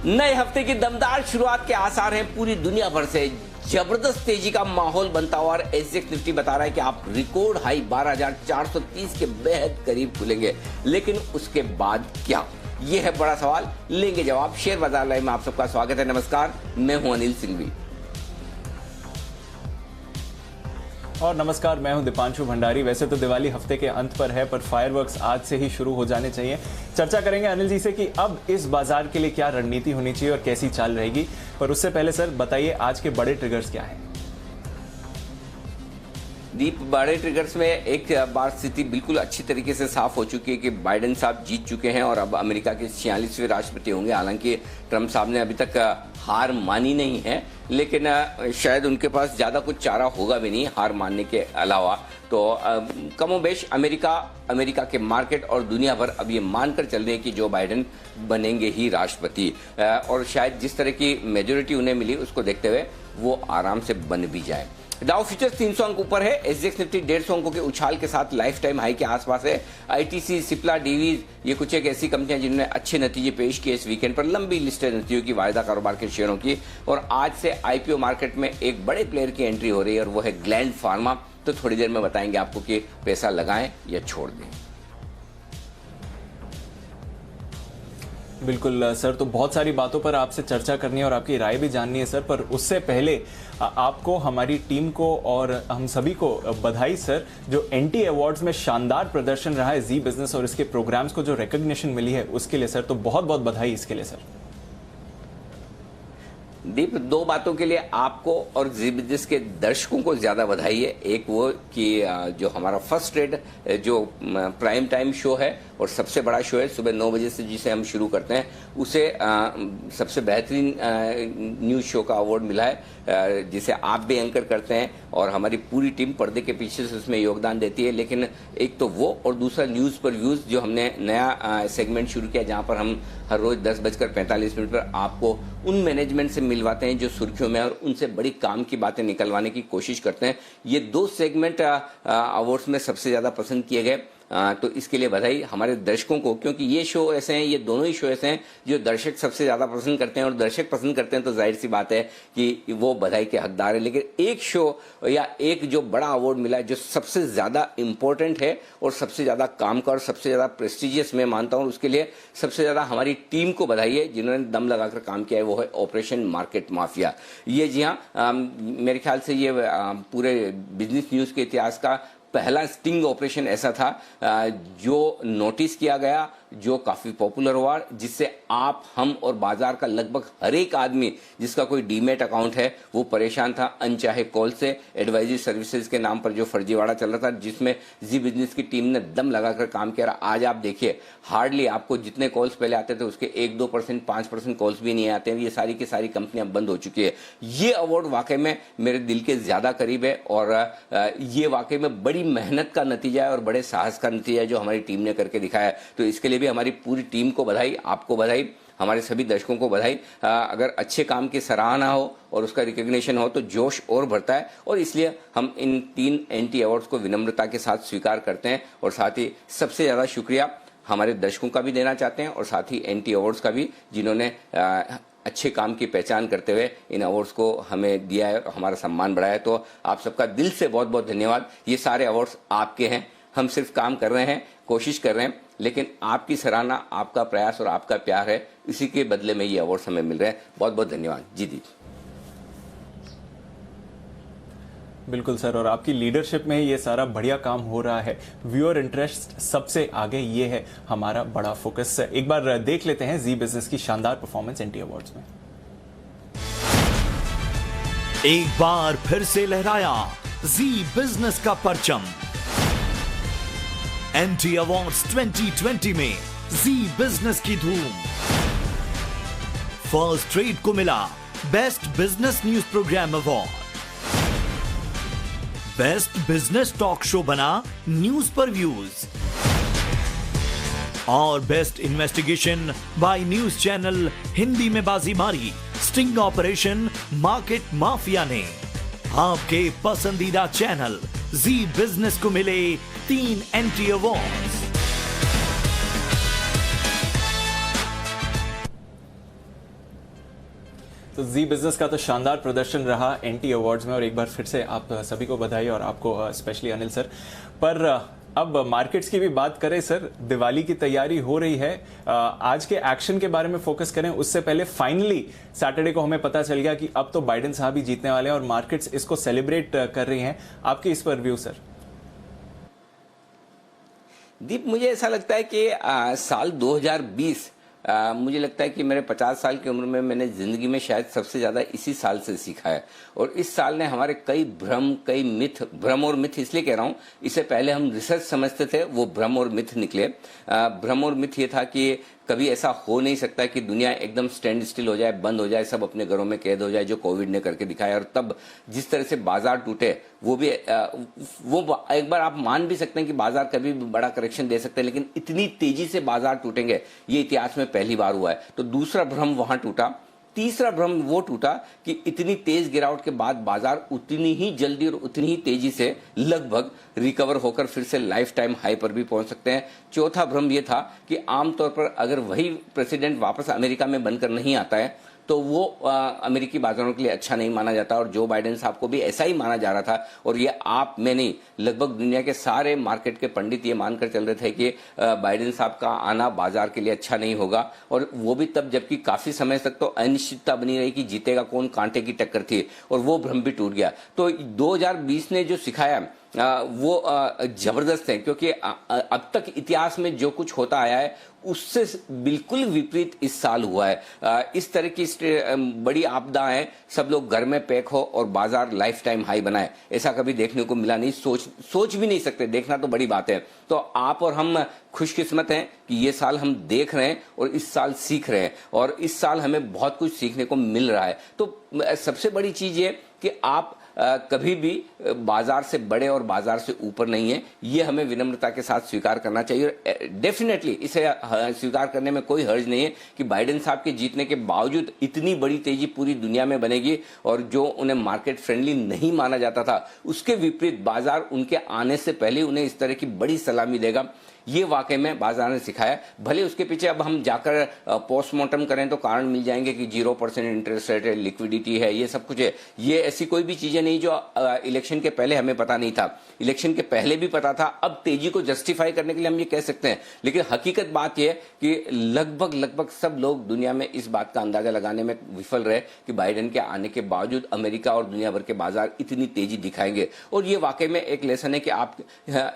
नए हफ्ते की दमदार शुरुआत के आसार हैं पूरी दुनिया भर से। जबरदस्त तेजी का माहौल बनता हुआ और एसजेएक्स निफ्टी बता रहा है कि आप रिकॉर्ड हाई 12,430 के बेहद करीब खुलेंगे। लेकिन उसके बाद क्या, ये है बड़ा सवाल। लेंगे जवाब शेयर बाजार लाइव में। आप सबका स्वागत है। नमस्कार, मैं हूं अनिल सिंघवी। और नमस्कार, मैं हूं दीपांशु भंडारी। वैसे तो दिवाली हफ्ते के अंत पर है, पर फायरवर्क्स आज से ही शुरू हो जाने चाहिए। चर्चा करेंगे अनिल जी से कि अब इस बाजार के लिए क्या रणनीति होनी चाहिए और कैसी चाल रहेगी। पर उससे पहले सर बताइए, आज के बड़े ट्रिगर्स क्या हैं? दीप, बड़े ट्रिगर्स में एक बार स्थिति बिल्कुल अच्छी तरीके से साफ हो चुकी है कि बाइडेन साहब जीत चुके हैं और अब अमेरिका के 46वें राष्ट्रपति होंगे। हालांकि ट्रंप साहब ने अभी तक हार मानी नहीं है, लेकिन शायद उनके पास ज़्यादा कुछ चारा होगा भी नहीं हार मानने के अलावा। तो कमोबेश अमेरिका के मार्केट और दुनिया भर अब ये मानकर चल रहे हैं कि जो बाइडेन बनेंगे ही राष्ट्रपति, और शायद जिस तरह की मेजोरिटी उन्हें मिली उसको देखते हुए वो आराम से बन भी जाए। डाउ फ्यूचर्स 300 अंक ऊपर है। एसजेएक्स निफ्टी 150 अंकों के उछाल के साथ लाइफ टाइम हाई के आसपास है। आईटीसी, सिप्ला, डीवीज, ये कुछ एक ऐसी कंपनियां जिन्होंने अच्छे नतीजे पेश किए इस वीकेंड पर। लंबी लिस्ट है नतीजों की, वायदा कारोबार के शेयरों की। और आज से आईपीओ मार्केट में एक बड़े प्लेयर की एंट्री हो रही है और वो है ग्लैंड फार्मा। तो थोड़ी देर में बताएंगे आपको कि पैसा लगाएं या छोड़ दें। बिल्कुल सर, तो बहुत सारी बातों पर आपसे चर्चा करनी है और आपकी राय भी जाननी है सर। पर उससे पहले आपको, हमारी टीम को और हम सभी को बधाई सर। जो एनटी अवार्ड्स में शानदार प्रदर्शन रहा है जी बिजनेस और इसके प्रोग्राम्स को जो रिकॉग्निशन मिली है उसके लिए सर, तो बहुत बहुत बधाई इसके लिए सर। दीप, दो बातों के लिए आपको और जी बिजनेस के दर्शकों को ज्यादा बधाई है। एक वो कि जो हमारा फर्स्ट रेट जो प्राइम टाइम शो है और सबसे बड़ा शो है सुबह 9 बजे से, जिसे हम शुरू करते हैं, उसे सबसे बेहतरीन न्यूज शो का अवार्ड मिला है, जिसे आप भी एंकर करते हैं और हमारी पूरी टीम पर्दे के पीछे से उसमें योगदान देती है। लेकिन एक तो वो, और दूसरा न्यूज पर व्यूज, जो हमने नया सेगमेंट शुरू किया जहां पर हम हर रोज 10:45 पर आपको उन मैनेजमेंट से मिलवाते हैं जो सुर्खियों में, और उनसे बड़ी काम की बातें निकलवाने की कोशिश करते हैं। ये दो सेगमेंट अवार्ड्स में सबसे ज्यादा पसंद किए गए। तो इसके लिए बधाई हमारे दर्शकों को, क्योंकि ये शो ऐसे हैं, ये दोनों ही शो ऐसे हैं जो दर्शक सबसे ज्यादा पसंद करते हैं, और दर्शक पसंद करते हैं तो जाहिर सी बात है कि वो बधाई के हकदार है। लेकिन एक शो या एक जो बड़ा अवार्ड मिला है जो सबसे ज्यादा इंपॉर्टेंट है और सबसे ज्यादा काम का और सबसे ज्यादा प्रेस्टिजियस मैं मानता हूं, उसके लिए सबसे ज्यादा हमारी टीम को बधाई है जिन्होंने दम लगाकर काम किया है। वो है ऑपरेशन मार्केट माफिया। ये जी हाँ, मेरे ख्याल से ये पूरे बिजनेस न्यूज के इतिहास का पहला स्टिंग ऑपरेशन ऐसा था जो नोटिस किया गया, जो काफी पॉपुलर हुआ, जिससे आप, हम और बाजार का लगभग हर एक आदमी जिसका कोई डीमेट अकाउंट है वो परेशान था अनचाहे कॉल से। एडवाइजरी सर्विसेज के नाम पर जो फर्जीवाड़ा चल रहा था, जिसमें जी बिजनेस की टीम ने दम लगाकर काम किया। आज आप देखिए, हार्डली आपको जितने कॉल्स पहले आते थे उसके 1-2%, 5% कॉल्स भी नहीं आते हैं। ये सारी की सारी कंपनियां बंद हो चुकी है। ये अवार्ड वाकई में मेरे दिल के ज्यादा करीब है और ये वाकई में बड़ी मेहनत का नतीजा है और बड़े साहस का नतीजा है जो हमारी टीम ने करके दिखाया है। तो इसके लिए भी हमारी पूरी टीम को बधाई, आपको बधाई, हमारे सभी दर्शकों को बधाई। अगर अच्छे काम की सराहना हो और उसका रिकॉग्निशन हो तो जोश और बढ़ता है, और इसलिए हम इन 3 एनटी अवार्ड्स को विनम्रता के साथ स्वीकार करते हैं। और साथ ही सबसे ज्यादा शुक्रिया हमारे दर्शकों का भी देना चाहते हैं और साथ ही एनटी अवार्ड्स का भी, जिन्होंने अच्छे काम की पहचान करते हुए इन अवार्ड्स को हमें दिया है और हमारा सम्मान बढ़ाया है। तो आप सबका दिल से बहुत बहुत धन्यवाद। ये सारे अवार्ड्स आपके हैं, हम सिर्फ काम कर रहे हैं, कोशिश कर रहे हैं, लेकिन आपकी सराहना, आपका प्रयास और आपका प्यार है, इसी के बदले में ये अवार्ड्स हमें मिल रहे हैं। बहुत बहुत धन्यवाद जी। दी बिल्कुल सर, और आपकी लीडरशिप में ये सारा बढ़िया काम हो रहा है। व्यूअर इंटरेस्ट सबसे आगे, ये है हमारा बड़ा फोकस। एक बार देख लेते हैं जी बिजनेस की शानदार परफॉर्मेंस एनटी अवार्ड्स में। एक बार फिर से लहराया जी बिजनेस का परचम। एनटी अवार्ड्स 2020 में जी बिजनेस की धूम। फर्स्ट रेट को मिला best business news program award. Best business talk show बना न्यूज पर व्यूज, और best investigation by news channel Hindi में बाजी मारी स्टिंग ऑपरेशन मार्केट माफिया ने। आपके पसंदीदा चैनल जी बिजनेस को मिले 3 एनटी अवार्ड्स। तो जी बिजनेस का तो शानदार प्रदर्शन रहा एनटी अवार्ड्स में, और एक बार फिर से आप सभी को बधाई, और आपको स्पेशली अनिल सर। पर अब मार्केट्स की भी बात करें सर, दिवाली की तैयारी हो रही है। आज के एक्शन के बारे में फोकस करें उससे पहले फाइनली सैटरडे को हमें पता चल गया कि अब तो बाइडेन साहब ही जीतने वाले हैं और मार्केट्स इसको सेलिब्रेट कर रही हैं। आपके इस पर व्यू सर? दीप, मुझे ऐसा लगता है कि साल 2020 मुझे लगता है कि मेरे 50 साल की उम्र में मैंने जिंदगी में शायद सबसे ज्यादा इसी साल से सीखा है। और इस साल ने हमारे कई भ्रम और मिथ इसलिए कह रहा हूं, इससे पहले हम रिसर्च समझते थे, वो भ्रम और मिथ निकले। भ्रम और मिथ ये था कि कभी ऐसा हो नहीं सकता कि दुनिया एकदम स्टैंड स्टिल हो जाए, बंद हो जाए, सब अपने घरों में कैद हो जाए, जो कोविड ने करके दिखाया। और तब जिस तरह से बाजार टूटे, वो भी वो एक बार आप मान भी सकते हैं कि बाजार कभी भी बड़ा करेक्शन दे सकते हैं, लेकिन इतनी तेजी से बाजार टूटेंगे ये इतिहास में पहली बार हुआ है। तो दूसरा भ्रम वहां टूटा। तीसरा भ्रम वो टूटा कि इतनी तेज गिरावट के बाद बाजार उतनी ही जल्दी और उतनी ही तेजी से लगभग रिकवर होकर फिर से लाइफ टाइम हाई पर भी पहुंच सकते हैं। चौथा भ्रम ये था कि आमतौर पर अगर वही प्रेसिडेंट वापस अमेरिका में बनकर नहीं आता है तो वो अमेरिकी बाजारों के लिए अच्छा नहीं माना जाता। और जो बाइडेन साहब को भी ऐसा ही माना जा रहा था, और ये आप में नहीं, लगभग दुनिया के सारे मार्केट के पंडित ये मानकर चल रहे थे कि बाइडेन साहब का आना बाजार के लिए अच्छा नहीं होगा। और वो भी तब जबकि काफी समय तक तो अनिश्चितता बनी रही कि जीतेगा कौन, कांटे की टक्कर थी, और वो भ्रम भी टूट गया। तो 2020 ने जो सिखाया वो जबरदस्त है, क्योंकि अब तक इतिहास में जो कुछ होता आया है उससे बिल्कुल विपरीत इस साल हुआ है। इस तरह की बड़ी आपदाएं, सब लोग घर में पैक हो और बाजार लाइफ टाइम हाई बनाए, ऐसा कभी देखने को मिला नहीं। सोच भी नहीं सकते, देखना तो बड़ी बात है। तो आप और हम खुशकिस्मत हैं कि ये साल हम देख रहे हैं और इस साल सीख रहे हैं, और इस साल हमें बहुत कुछ सीखने को मिल रहा है। तो सबसे बड़ी चीज ये कि आप कभी भी बाजार से बड़े और बाजार से ऊपर नहीं है, ये हमें विनम्रता के साथ स्वीकार करना चाहिए। और डेफिनेटली इसे स्वीकार करने में कोई हर्ज नहीं है कि बाइडेन साहब के जीतने के बावजूद इतनी बड़ी तेजी पूरी दुनिया में बनेगी, और जो उन्हें मार्केट फ्रेंडली नहीं माना जाता था उसके विपरीत बाजार उनके आने से पहले उन्हें इस तरह की बड़ी सलामी देगा। ये वाकई में बाजार ने सिखाया। भले उसके पीछे अब हम जाकर पोस्टमार्टम करें तो कारण मिल जाएंगे कि 0% इंटरेस्ट रेट है, लिक्विडिटी है, ये सब कुछ है। ये ऐसी कोई भी चीजें नहीं जो इलेक्शन के पहले हमें पता नहीं था। इलेक्शन के पहले भी पता था, अब तेजी को जस्टिफाई करने के लिए हम ये कह सकते हैं। लेकिन हकीकत बात यह है कि लगभग सब लोग दुनिया में इस बात का अंदाजा लगाने में विफल रहे कि बाइडेन के आने के बावजूद अमेरिका और दुनिया भर के बाजार इतनी तेजी दिखाएंगे। और ये वाकई में एक लेसन है कि आप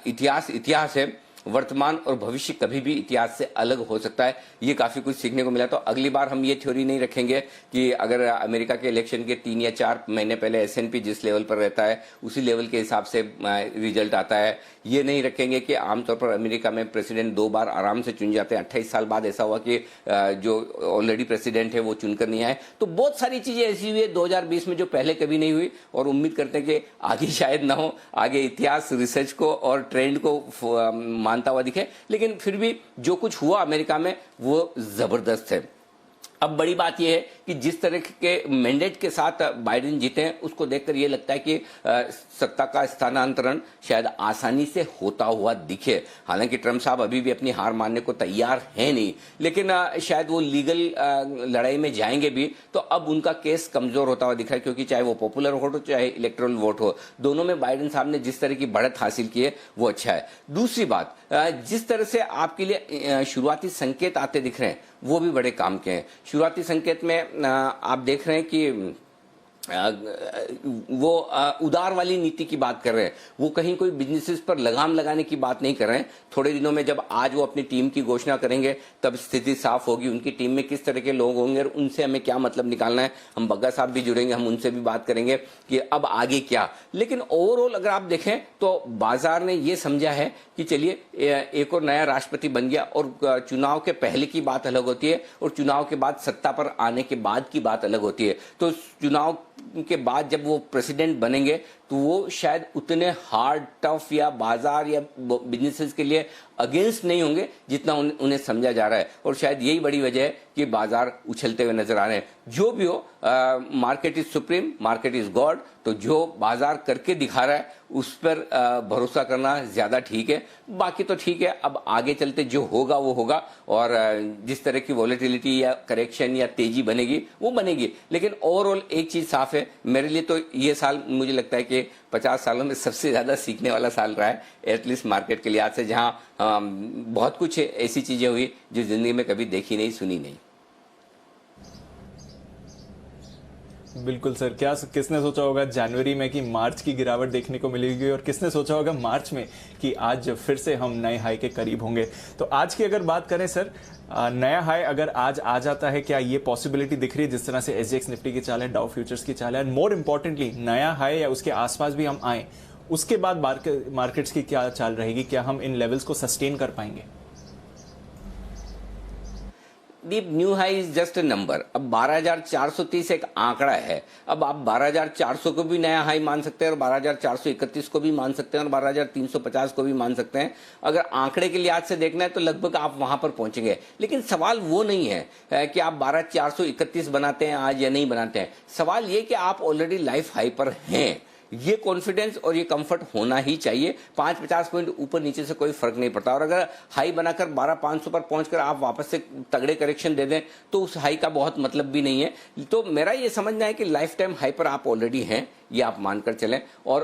इतिहास है, वर्तमान और भविष्य कभी भी इतिहास से अलग हो सकता है। ये काफी कुछ सीखने को मिला। तो अगली बार हम ये थ्योरी नहीं रखेंगे कि अगर अमेरिका के इलेक्शन के 3 या 4 महीने पहले S&P जिस लेवल पर रहता है उसी लेवल के हिसाब से रिजल्ट आता है। ये नहीं रखेंगे कि आमतौर पर अमेरिका में प्रेसिडेंट 2 बार आराम से चुन जाते हैं। 28 साल बाद ऐसा हुआ कि जो ऑलरेडी प्रेसिडेंट है वो चुनकर नहीं आए। तो बहुत सारी चीजें ऐसी हुई है 2020 में जो पहले कभी नहीं हुई, और उम्मीद करते हैं कि आगे शायद ना हो। आगे इतिहास रिसर्च को और ट्रेंड को मानता हुआ दिखे, लेकिन फिर भी जो कुछ हुआ अमेरिका में वो जबरदस्त है। अब बड़ी बात यह है कि जिस तरह के मैंडेट के साथ बाइडेन जीते हैं उसको देखकर यह लगता है कि सत्ता का स्थानांतरण शायद आसानी से होता हुआ दिखे। हालांकि ट्रंप साहब अभी भी अपनी हार मानने को तैयार हैं नहीं, लेकिन शायद वो लीगल लड़ाई में जाएंगे भी तो अब उनका केस कमजोर होता हुआ दिख रहा है, क्योंकि चाहे वो पॉपुलर वोट हो चाहे इलेक्टोरल वोट हो, दोनों में बाइडेन साहब ने जिस तरह की बढ़त हासिल की है वो अच्छा है। दूसरी बात, जिस तरह से आपके लिए शुरुआती संकेत आते दिख रहे हैं वो भी बड़े काम के हैं। शुरुआती संकेत में आप देख रहे हैं कि वो उदार वाली नीति की बात कर रहे हैं। वो कहीं कोई बिजनेसेस पर लगाम लगाने की बात नहीं कर रहे हैं। थोड़े दिनों में जब आज वो अपनी टीम की घोषणा करेंगे तब स्थिति साफ होगी, उनकी टीम में किस तरह के लोग होंगे और उनसे हमें क्या मतलब निकालना है। हम बग्गा साहब भी जुड़ेंगे, हम उनसे भी बात करेंगे कि अब आगे क्या। लेकिन ओवरऑल अगर आप देखें तो बाजार ने ये समझा है कि चलिए एक और नया राष्ट्रपति बन गया, और चुनाव के पहले की बात अलग होती है और चुनाव के बाद सत्ता पर आने के बाद की बात अलग होती है। तो चुनाव के बाद जब वो प्रेसिडेंट बनेंगे तो वो शायद उतने हार्ड टफ या बाजार या बिजनेसेस के लिए अगेंस्ट नहीं होंगे जितना उन्हें समझा जा रहा है। और शायद यही बड़ी वजह है कि बाजार उछलते हुए नजर आ रहे हैं। जो भी हो, market is supreme, market is God. तो जो बाजार करके दिखा रहा है उस पर भरोसा करना ज्यादा ठीक है। बाकी तो ठीक है, अब आगे चलते जो होगा वो होगा, और जिस तरह की वॉलेटिलिटी या करेक्शन या तेजी बनेगी वो बनेगी। लेकिन ओवरऑल एक चीज साफ है, मेरे लिए तो ये साल मुझे लगता है कि 50 सालों में सबसे ज्यादा सीखने वाला साल रहा है, एटलीस्ट मार्केट के लिहाज से, जहां बहुत कुछ ऐसी चीजें हुई जो जिंदगी में कभी देखी नहीं, सुनी नहीं। बिल्कुल सर, क्या किसने सोचा होगा जनवरी में कि मार्च की गिरावट देखने को मिलेगी, और किसने सोचा होगा मार्च में कि आज फिर से हम नए हाई के करीब होंगे। तो आज की अगर बात करें सर, नया हाई अगर आज आ जाता है, क्या ये पॉसिबिलिटी दिख रही है जिस तरह से एसजीएक्स निफ्टी की चाल है, डाउ फ्यूचर्स की चाल है, एंड मोर इंपॉर्टेंटली नया हाई या उसके आसपास भी हम आए, उसके बाद मार्केट्स की क्या चाल रहेगी? क्या हम इन लेवल्स को सस्टेन कर पाएंगे? Deep, new high is just a number. अब 12,430 एक आंकड़ा है। अब आप 12,400 को भी नया हाई मान सकते हैं, और 12,431 को भी मान सकते हैं, और 12,350 को भी मान सकते हैं। अगर आंकड़े के लिहाज से देखना है तो लगभग आप वहां पर पहुंचेंगे। लेकिन सवाल वो नहीं है कि आप 12,431 बनाते हैं आज या नहीं बनाते हैं। सवाल ये कि आप ऑलरेडी लाइफ हाई पर हैं। ये कॉन्फिडेंस और ये कंफर्ट होना ही चाहिए। 5-50 पॉइंट ऊपर नीचे से कोई फर्क नहीं पड़ता। और अगर हाई बनाकर 12,500 पर पहुंचकर आप वापस से तगड़े करेक्शन दे दें तो उस हाई का बहुत मतलब भी नहीं है। तो मेरा ये समझना है कि लाइफ टाइम हाई पर आप ऑलरेडी हैं, ये आप मानकर चलें। और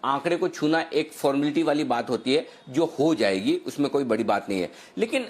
आंकड़े को छूना एक फॉर्मेलिटी वाली बात होती है जो हो जाएगी, उसमें कोई बड़ी बात नहीं है। लेकिन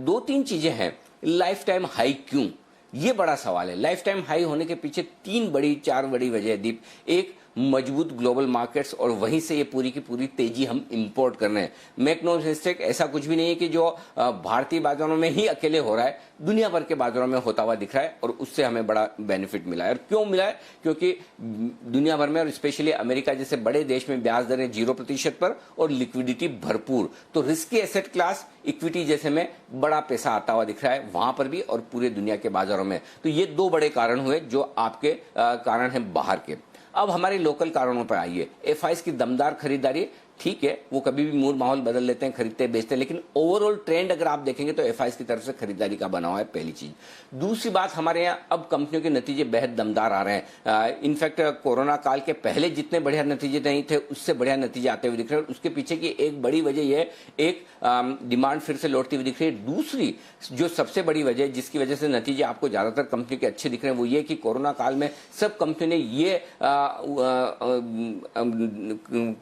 2-3 चीजें हैं। लाइफ टाइम हाई क्यों, ये बड़ा सवाल है। लाइफ टाइम हाई होने के पीछे 4 बड़ी वजह है दीप। एक, मजबूत ग्लोबल मार्केट्स, और वहीं से ये पूरी की पूरी तेजी हम इंपोर्ट कर रहे हैं। मेक नो मिस्टेक, ऐसा कुछ भी नहीं है कि जो भारतीय बाजारों में ही अकेले हो रहा है, दुनिया भर के बाजारों में होता हुआ दिख रहा है, और उससे हमें बड़ा बेनिफिट मिला है। और क्यों मिला है? क्योंकि दुनिया भर में और स्पेशली अमेरिका जैसे बड़े देश में ब्याज दरें 0% पर और लिक्विडिटी भरपूर, तो रिस्की एसेट क्लास इक्विटी जैसे में बड़ा पैसा आता हुआ दिख रहा है वहां पर भी और पूरे दुनिया के बाजारों में। तो ये 2 बड़े कारण हुए जो आपके कारण हैं बाहर के। अब हमारे लोकल कारणों पर आइए। एफआईज की दमदार खरीदारी, ठीक है, वो कभी भी मूड माहौल बदल लेते हैं, खरीदते बेचते हैं, लेकिन ओवरऑल ट्रेंड अगर आप देखेंगे तो एफआईज की तरफ से खरीदारी का बना हुआ है, पहली चीज। दूसरी बात, हमारे यहाँ अब कंपनियों के नतीजे बेहद दमदार आ रहे हैं। इनफैक्ट कोरोना काल के पहले जितने बढ़िया नतीजे नहीं थे उससे बढ़िया नतीजे आते हुए दिख रहे हैं। उसके पीछे की एक बड़ी वजह यह, एक डिमांड फिर से लौटती हुई दिख रही है। दूसरी जो सबसे बड़ी वजह जिसकी वजह से नतीजे आपको ज्यादातर कंपनी के अच्छे दिख रहे हैं वो ये कि कोरोना काल में सब कंपनी ने ये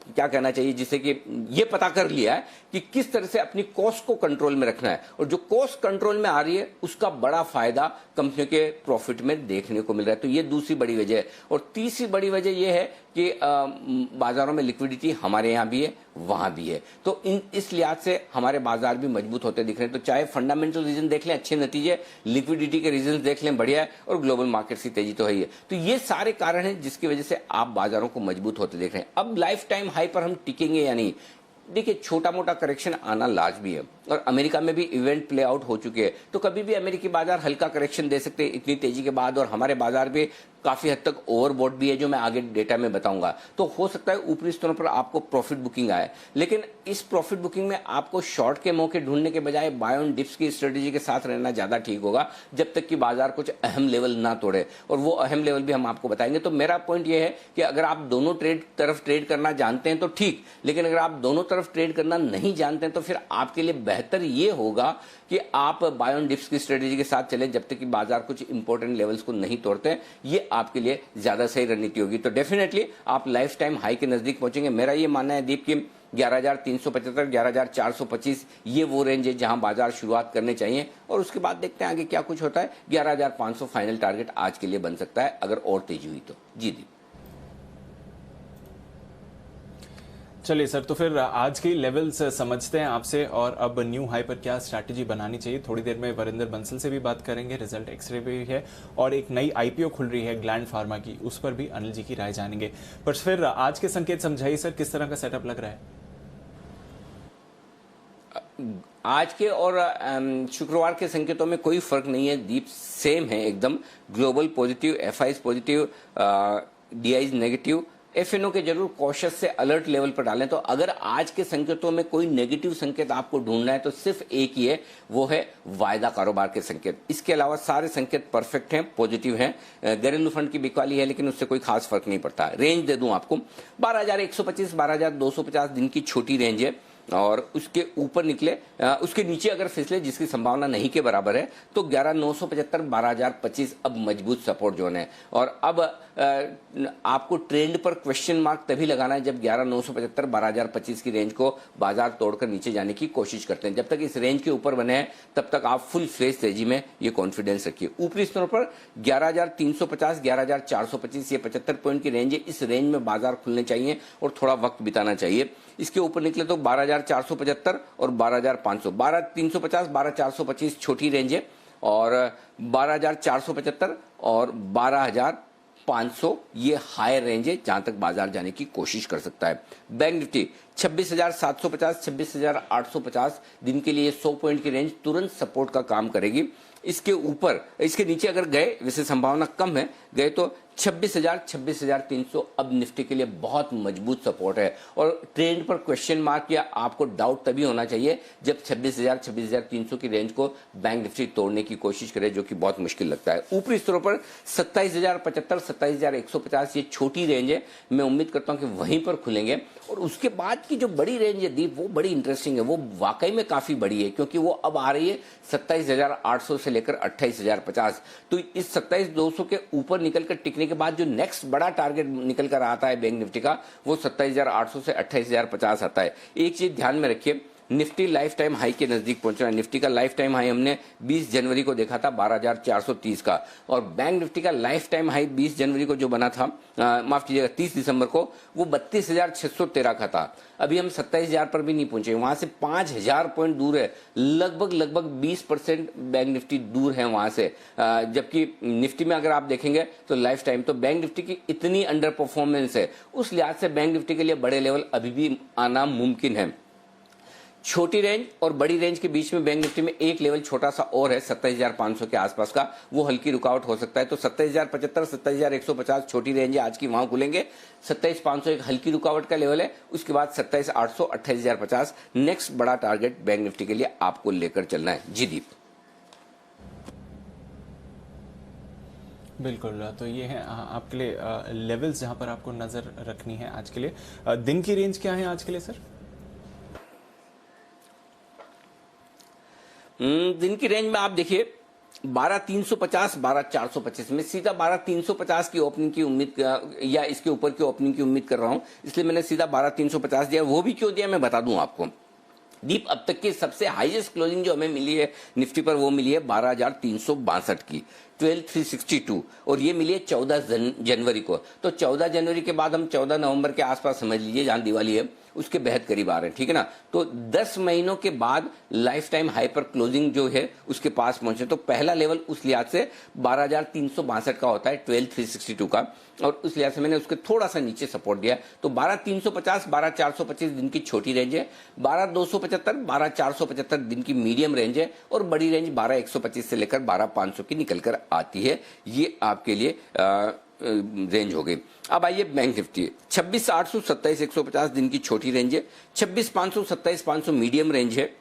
क्या कहना चाहिए, जिससे कि ये पता कर लिया है कि किस तरह से अपनी कॉस्ट को कंट्रोल में रखना है, और जो कॉस्ट कंट्रोल में आ रही है उसका बड़ा फायदा कंपनियों के प्रॉफिट में देखने को मिल रहा है। तो ये दूसरी बड़ी वजह है। और तीसरी बड़ी वजह यह है कि बाजारों में लिक्विडिटी हमारे यहाँ भी है, वहां भी है। तो इस लिहाज से हमारे बाजार भी मजबूत होते दिख रहे हैं। तो चाहे फंडामेंटल रीजन देख लें, अच्छे नतीजे, लिक्विडिटी के रीजन देख लें, बढ़िया है, और ग्लोबल मार्केट की तेजी तो है ही है। तो ये सारे कारण हैं जिसकी वजह से आप बाजारों को मजबूत होते देख रहे हैं। अब लाइफ टाइम हाई पर हम टिकेंगे या नहीं, देखिए छोटा मोटा करेक्शन आना लाजमी है, और अमेरिका में भी इवेंट प्ले आउट हो चुके हैं। तो कभी भी अमेरिकी बाजार हल्का करेक्शन दे सकते हैं इतनी तेजी के बाद, और हमारे बाजार भी काफी हद तक ओवरबॉट भी है, जो मैं आगे डेटा में बताऊंगा। तो हो सकता है ऊपरी स्तरों पर आपको प्रॉफिट बुकिंग आए, लेकिन इस प्रॉफिट बुकिंग में आपको शॉर्ट के मौके ढूंढने के बजाय बाय ऑन डिप्स की स्ट्रेटेजी के साथ रहना ज्यादा ठीक होगा, जब तक कि बाजार कुछ अहम लेवल ना तोड़े, और वो अहम लेवल भी हम आपको बताएंगे। तो मेरा पॉइंट ये है कि अगर आप दोनों तरफ ट्रेड करना जानते हैं तो ठीक, लेकिन अगर आप दोनों तरफ ट्रेड करना नहीं जानते हैं तो फिर आपके लिए बेहतर ये होगा कि आप बाय ऑन डिप्स की स्ट्रेटेजी के साथ चले, जब तक कि बाजार कुछ इंपॉर्टेंट लेवल्स को नहीं तोड़ते। ये आपके लिए ज्यादा सही रणनीति होगी। तो डेफिनेटली आप लाइफ टाइम हाई के नजदीक पहुंचेंगे। मेरा ये मानना है दीप कि 11,375, 11,425 ये वो रेंज है जहां बाजार शुरुआत करने चाहिए, और उसके बाद देखते हैं आगे क्या कुछ होता है। 11,500 फाइनल टारगेट आज के लिए बन सकता है अगर और तेजी हुई तो। जी दीप। चलिए सर, तो फिर आज के लेवल्स समझते हैं आपसे, और अब न्यू हाई पर क्या स्ट्रैटेजी बनानी चाहिए। थोड़ी देर में वरिंदर बंसल से भी बात करेंगे, रिजल्ट एक्सरे भी है, और एक नई आईपीओ खुल रही है ग्लैंड फार्मा की, उस पर भी अनिल जी की राय जानेंगे। पर फिर आज के संकेत समझाइए सर, किस तरह का सेटअप लग रहा है आज के और शुक्रवार के संकेतों में कोई फर्क नहीं है दीप, सेम है एकदम। Global positive, FIIs positive, DIIs negative, F and O के जरूर कॉशियस से अलर्ट लेवल पर डालें। तो अगर आज के संकेतों में कोई नेगेटिव संकेत आपको ढूंढना है तो सिर्फ एक ही है, वो है वायदा कारोबार के संकेत। इसके अलावा सारे संकेत परफेक्ट हैं, पॉजिटिव हैं। घरेलू फंड की बिकवाली है लेकिन उससे कोई खास फर्क नहीं पड़ता। रेंज दे दूं आपको, 12,125 12,250 दिन की छोटी रेंज है, और उसके ऊपर निकले, उसके नीचे अगर फिसले, जिसकी संभावना नहीं के बराबर है, तो 11,975 12,025 अब मजबूत सपोर्ट जोन है। और अब आपको ट्रेंड पर क्वेश्चन मार्क तभी लगाना है जब 11,975 12,025 की रेंज को बाजार तोड़कर नीचे जाने की कोशिश करते हैं। जब तक इस रेंज के ऊपर बने हैं तब तक आप फुल फ्लेज तेजी में ये कॉन्फिडेंस रखिए। ऊपरी स्तरों पर 11,350 11,425 ये 75 पॉइंट की रेंज है। इस रेंज में बाजार खुलने चाहिए और थोड़ा वक्त बिताना चाहिए। इसके ऊपर निकले तो 12,475 और 12,500, 12,350 12,425 छोटी रेंज है, और 12,475 और 12,500 ये हायर रेंज है जहां तक बाजार जाने की कोशिश कर सकता है। बैंक निफ्टी 26,750 26,850 दिन के लिए 100 पॉइंट की रेंज तुरंत सपोर्ट का काम करेगी। इसके ऊपर, इसके नीचे अगर गए, वैसे संभावना कम है, गए तो 26,000 26,300 अब निफ्टी के लिए बहुत मजबूत सपोर्ट है। और ट्रेंड पर क्वेश्चन मार्क या आपको डाउट तभी होना चाहिए जब 26,000 26,300 की रेंज को बैंक निफ्टी तोड़ने की कोशिश करे, जो कि बहुत मुश्किल लगता है। ऊपरी स्तरों पर 27,075 27,150 ये छोटी रेंज है। मैं उम्मीद करता हूं कि वहीं पर खुलेंगे। और उसके बाद की जो बड़ी रेंज है दीप, वो बड़ी इंटरेस्टिंग है, वो वाकई में काफी बड़ी है, क्योंकि वो अब आ रही है 27,800 से लेकर 28,050। तो इस 27,200 के ऊपर निकलकर टिकने के बाद जो नेक्स्ट बड़ा टारगेट निकल कर आता है बैंक निफ्टी का, वो 27,800 से 28,050 आता है। एक चीज ध्यान में रखिए, निफ्टी लाइफ टाइम हाई के नजदीक पहुंच रहा है। निफ्टी का लाइफ टाइम हाई हमने 20 जनवरी को देखा था 12,430 का, और बैंक निफ्टी का लाइफ टाइम हाई 20 जनवरी को जो बना था, माफ कीजिएगा 30 दिसंबर को, वो 32,613 का था। अभी हम 27,000 पर भी नहीं पहुंचे, वहां से 5,000 पॉइंट दूर है, लगभग 20% बैंक निफ्टी दूर है वहां से। जबकि निफ्टी में अगर आप देखेंगे तो लाइफ टाइम, तो बैंक निफ्टी की इतनी अंडर परफॉर्मेंस है, उस लिहाज से बैंक निफ्टी के लिए बड़े लेवल अभी भी आना मुमकिन है। छोटी रेंज और बड़ी रेंज के बीच में बैंक निफ्टी में एक लेवल छोटा सा और है 27,500 के आसपास का, वो हल्की रुकावट हो सकता है। तो 27,075 27,150 छोटी रेंज है आज की, वहां खुलेंगे। 27,500 एक हल्की रुकावट का लेवल है, उसके बाद 27,800 28,050 नेक्स्ट बड़ा टारगेट बैंक निफ्टी के लिए आपको लेकर चलना है। जी दीप। बिल्कुल, तो ये है आपके लिए लेवल्स जहां पर आपको नजर रखनी है आज के लिए। दिन की रेंज क्या है आज के लिए सर? दिन की रेंज में आप देखिए 12,350 12,425 में सीधा 12,350 की ओपनिंग की उम्मीद, या इसके ऊपर की ओपनिंग की उम्मीद कर रहा हूं, इसलिए मैंने सीधा 12,350 दिया। वो भी क्यों दिया मैं बता दूं आपको। दीप, अब तक की सबसे हाईएस्ट क्लोजिंग जो हमें मिली है निफ्टी पर, वो मिली है 12,362 की, 12,362, और ये मिली है 14 जनवरी को। तो 14 जनवरी के बाद हम 14 नवंबर के आसपास समझ लीजिए, जहां दिवाली है उसके बेहद करीब आ रहे हैं, ठीक है ना। तो 10 महीनों के बाद लाइफ टाइम हाई पर क्लोजिंग जो है उसके पास पहुंचे, तो पहला लेवल उस लिहाज से 12,362 का होता है, 12,362 का, और उस लिहाज से मैंने उसके थोड़ा सा नीचे सपोर्ट दिया। तो 12,350 12,425 दिन की छोटी रेंज है, 12,275 12,475 दिन की मीडियम रेंज है, और बड़ी रेंज 12,125 से लेकर 12,500 की निकलकर आती है। ये आपके लिए रेंज हो गई। अब आइए बैंक निफ्टी, 26,800 27,150 दिन की छोटी रेंज है, 26,500 27,500 मीडियम रेंज है,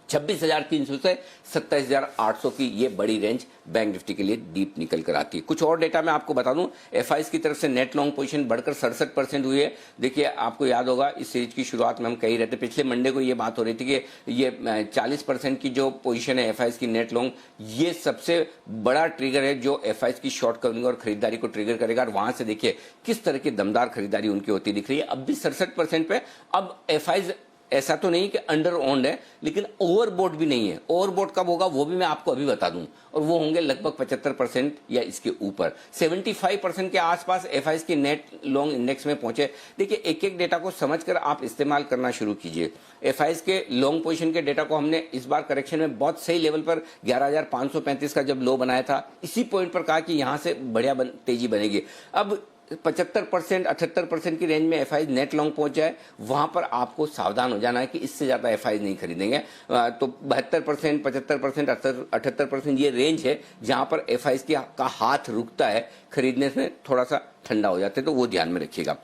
26,300 से 27,800 की ये बड़ी रेंज बैंक निफ्टी के लिए डीप निकल कर आती है। कुछ और डेटा मैं आपको बता दूं, एफआईज की तरफ से नेट लॉन्ग पोजीशन बढ़कर 67% हुई है। देखिए, आपको याद होगा इस सीरीज की शुरुआत में हम कह रहे थे, पिछले मंडे को ये बात हो रही थी कि ये 40% की जो पोजीशन है एफआईज की नेट लॉन्ग, ये सबसे बड़ा ट्रिगर है जो एफआईज की शॉर्ट कवरिंग और खरीदारी को ट्रिगर करेगा। और वहां से देखिए किस तरह की दमदार खरीदारी उनकी होती दिख रही है। अब भी 67% पे। अब एफआईज ऐसा तो नहीं कि अंडर ओन्ड है, लेकिन ओवरबोट भी नहीं है। ओवरबोट कब होगा वो भी मैं आपको अभी बता दूं, और वो होंगे लगभग 75% या इसके ऊपर। 75% के आसपास एफआईज के नेट लॉन्ग इंडेक्स में पहुंचे। देखिए, एक एक डेटा को समझकर आप इस्तेमाल करना शुरू कीजिए। एफआईज के लॉन्ग पोजीशन के डेटा को हमने इस बार करेक्शन में बहुत सही लेवल पर 11,535 का जब लो बनाया था, इसी पॉइंट पर कहा कि यहां से बढ़िया तेजी बनेगी। अब 75% 78% की रेंज में एफआई नेट लॉन्ग पहुंच जाए, वहां पर आपको सावधान हो जाना है कि इससे ज्यादा एफआई नहीं खरीदेंगे। तो 72%, 75%, 78% ये रेंज है जहां पर एफआई का हाथ रुकता है, खरीदने से थोड़ा सा ठंडा हो जाते हैं, तो वो ध्यान में रखिएगा।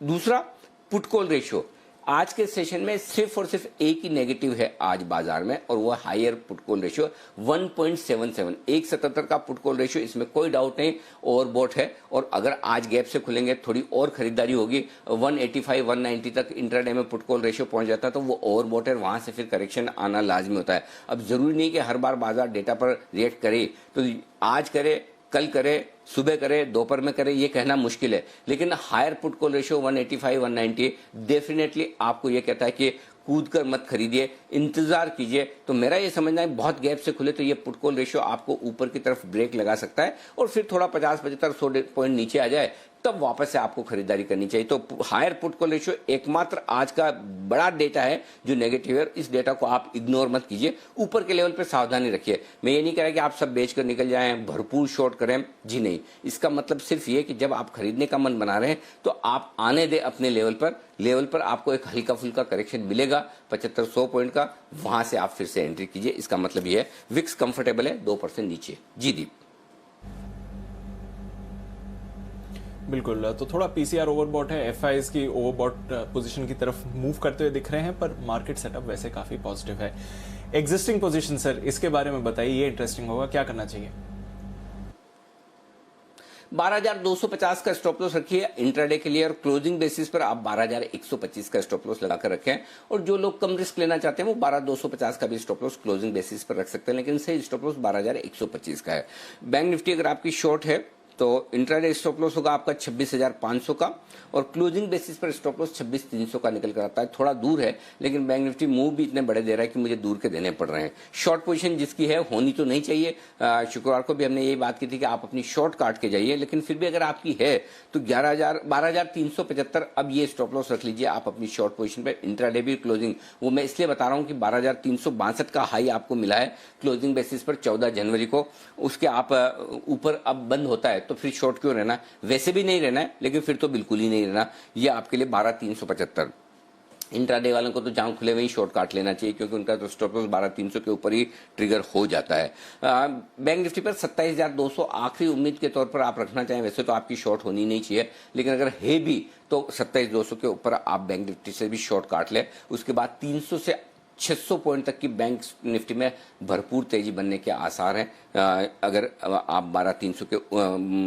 दूसरा, पुट कॉल रेशियो। आज के सेशन में सिर्फ और सिर्फ एक ही नेगेटिव है आज बाजार में, और वो हायर पुट कॉल रेशियो 1.77, 1.77 का पुट कॉल रेशियो, इसमें कोई डाउट नहीं ओवरबॉट है। और अगर आज गैप से खुलेंगे, थोड़ी और खरीदारी होगी, 185, 190 तक इंट्राडे में पुट कॉल रेशियो पहुंच जाता है, तो वो ओवरबॉट है, वहां से फिर करेक्शन आना लाजमी होता है। अब जरूरी नहीं कि हर बार बाजार डेटा पर रिएक्ट करे, तो आज करे, कल करे, सुबह करे, दोपहर में करे, ये कहना मुश्किल है। लेकिन higher put call ratio 185, 190 definitely आपको ये कहता है कि कूद कर मत खरीदिए, इंतजार कीजिए। तो मेरा ये समझना है बहुत गैप से खुले तो ये पुट कॉल रेशियो आपको ऊपर की तरफ ब्रेक लगा सकता है, और फिर थोड़ा 50, 75, 100 पॉइंट नीचे आ जाए तब वापस से आपको खरीदारी करनी चाहिए। तो हायर पुट कॉल रेशियो एकमात्र आज का बड़ा डेटा है जो नेगेटिव है। इस डेटा को आप इग्नोर मत कीजिए, ऊपर के लेवल पे सावधानी रखिए। मैं ये नहीं कह रहा कि आप सब बेचकर निकल जाएं, भरपूर शॉर्ट करें, जी नहीं। इसका मतलब सिर्फ ये कि जब आप खरीदने का मन बना रहे हैं तो आप आने दें अपने लेवल पर आपको एक हल्का फुल्का करेक्शन मिलेगा 75-100 पॉइंट का, वहां से आप फिर से एंट्री कीजिए। इसका मतलब ये है विक्स कंफर्टेबल है 2% नीचे। जी दीप। बिल्कुल, तो थोड़ा पीसीआर ओवरबॉट है, एफआईज की ओवरबॉट पोजीशन की तरफ मूव करते हुए दिख रहे हैं, पर मार्केट सेटअप वैसे काफी पॉजिटिव है। एग्जिस्टिंग पोजीशन सर, इसके बारे में बताइए, ये इंटरेस्टिंग होगा, क्या करना चाहिए? 12,250 का स्टॉप लॉस रखिए इंट्राडे के लिए, और क्लोजिंग बेसिस पर आप 12,125 का स्टॉप लॉस लगाकर रखें। और जो लोग कम रिस्क लेना चाहते हैं वो 12,250 का भी स्टॉप लॉस क्लोजिंग बेसिस पर रख सकते हैं, लेकिन सही स्टॉप लॉस 12,125 का है। बैंक निफ्टी अगर आपकी शॉर्ट है तो इंट्राडे स्टॉप लॉस होगा आपका 26,500 का, और क्लोजिंग बेसिस पर स्टॉप लॉस 26,300 का निकल कर आता है। थोड़ा दूर है, लेकिन बैंक निफ्टी मूव भी इतने बड़े दे रहा है कि मुझे दूर के देने पड़ रहे हैं। शॉर्ट पोजीशन जिसकी है होनी तो नहीं चाहिए। शुक्रवार को भी हमने यही बात की थी कि आप अपनी शॉर्ट काट के जाइए, लेकिन फिर भी अगर आपकी है तो 12,375 अब ये स्टॉप लॉस रख लीजिए आप अपनी शॉर्ट पोजीशन पर। इंट्राडे भी क्लोजिंग वो मैं इसलिए बता रहा हूं कि 12,362 का हाई आपको मिला है क्लोजिंग बेसिस पर 14 जनवरी को, उसके आप ऊपर अब बंद होता है तो फिर शॉर्ट क्यों रहना? वैसे भी नहीं रहना है, लेकिन फिर तो बिल्कुल ही नहीं रहना। ये आपके लिए 12,375। इंट्राडे वालों को तो जहां खुले हुए ही शॉर्ट काट लेना चाहिए, क्योंकि उनका तो स्टॉप लॉस 12,300 के ऊपर ही ट्रिगर हो जाता है। बैंक निफ्टी पर 27,200 आखिरी उम्मीद के तौर पर आप रखना चाहें, वैसे तो आपकी शॉर्ट होनी नहीं चाहिए, लेकिन अगर है भी तो 27,200 के ऊपर आप बैंक निफ्टी से भी शॉर्ट काट ले। उसके बाद 300 से 600 पॉइंट तक की बैंक निफ्टी में भरपूर तेजी बनने के आसार हैं। अगर आप 12,300 के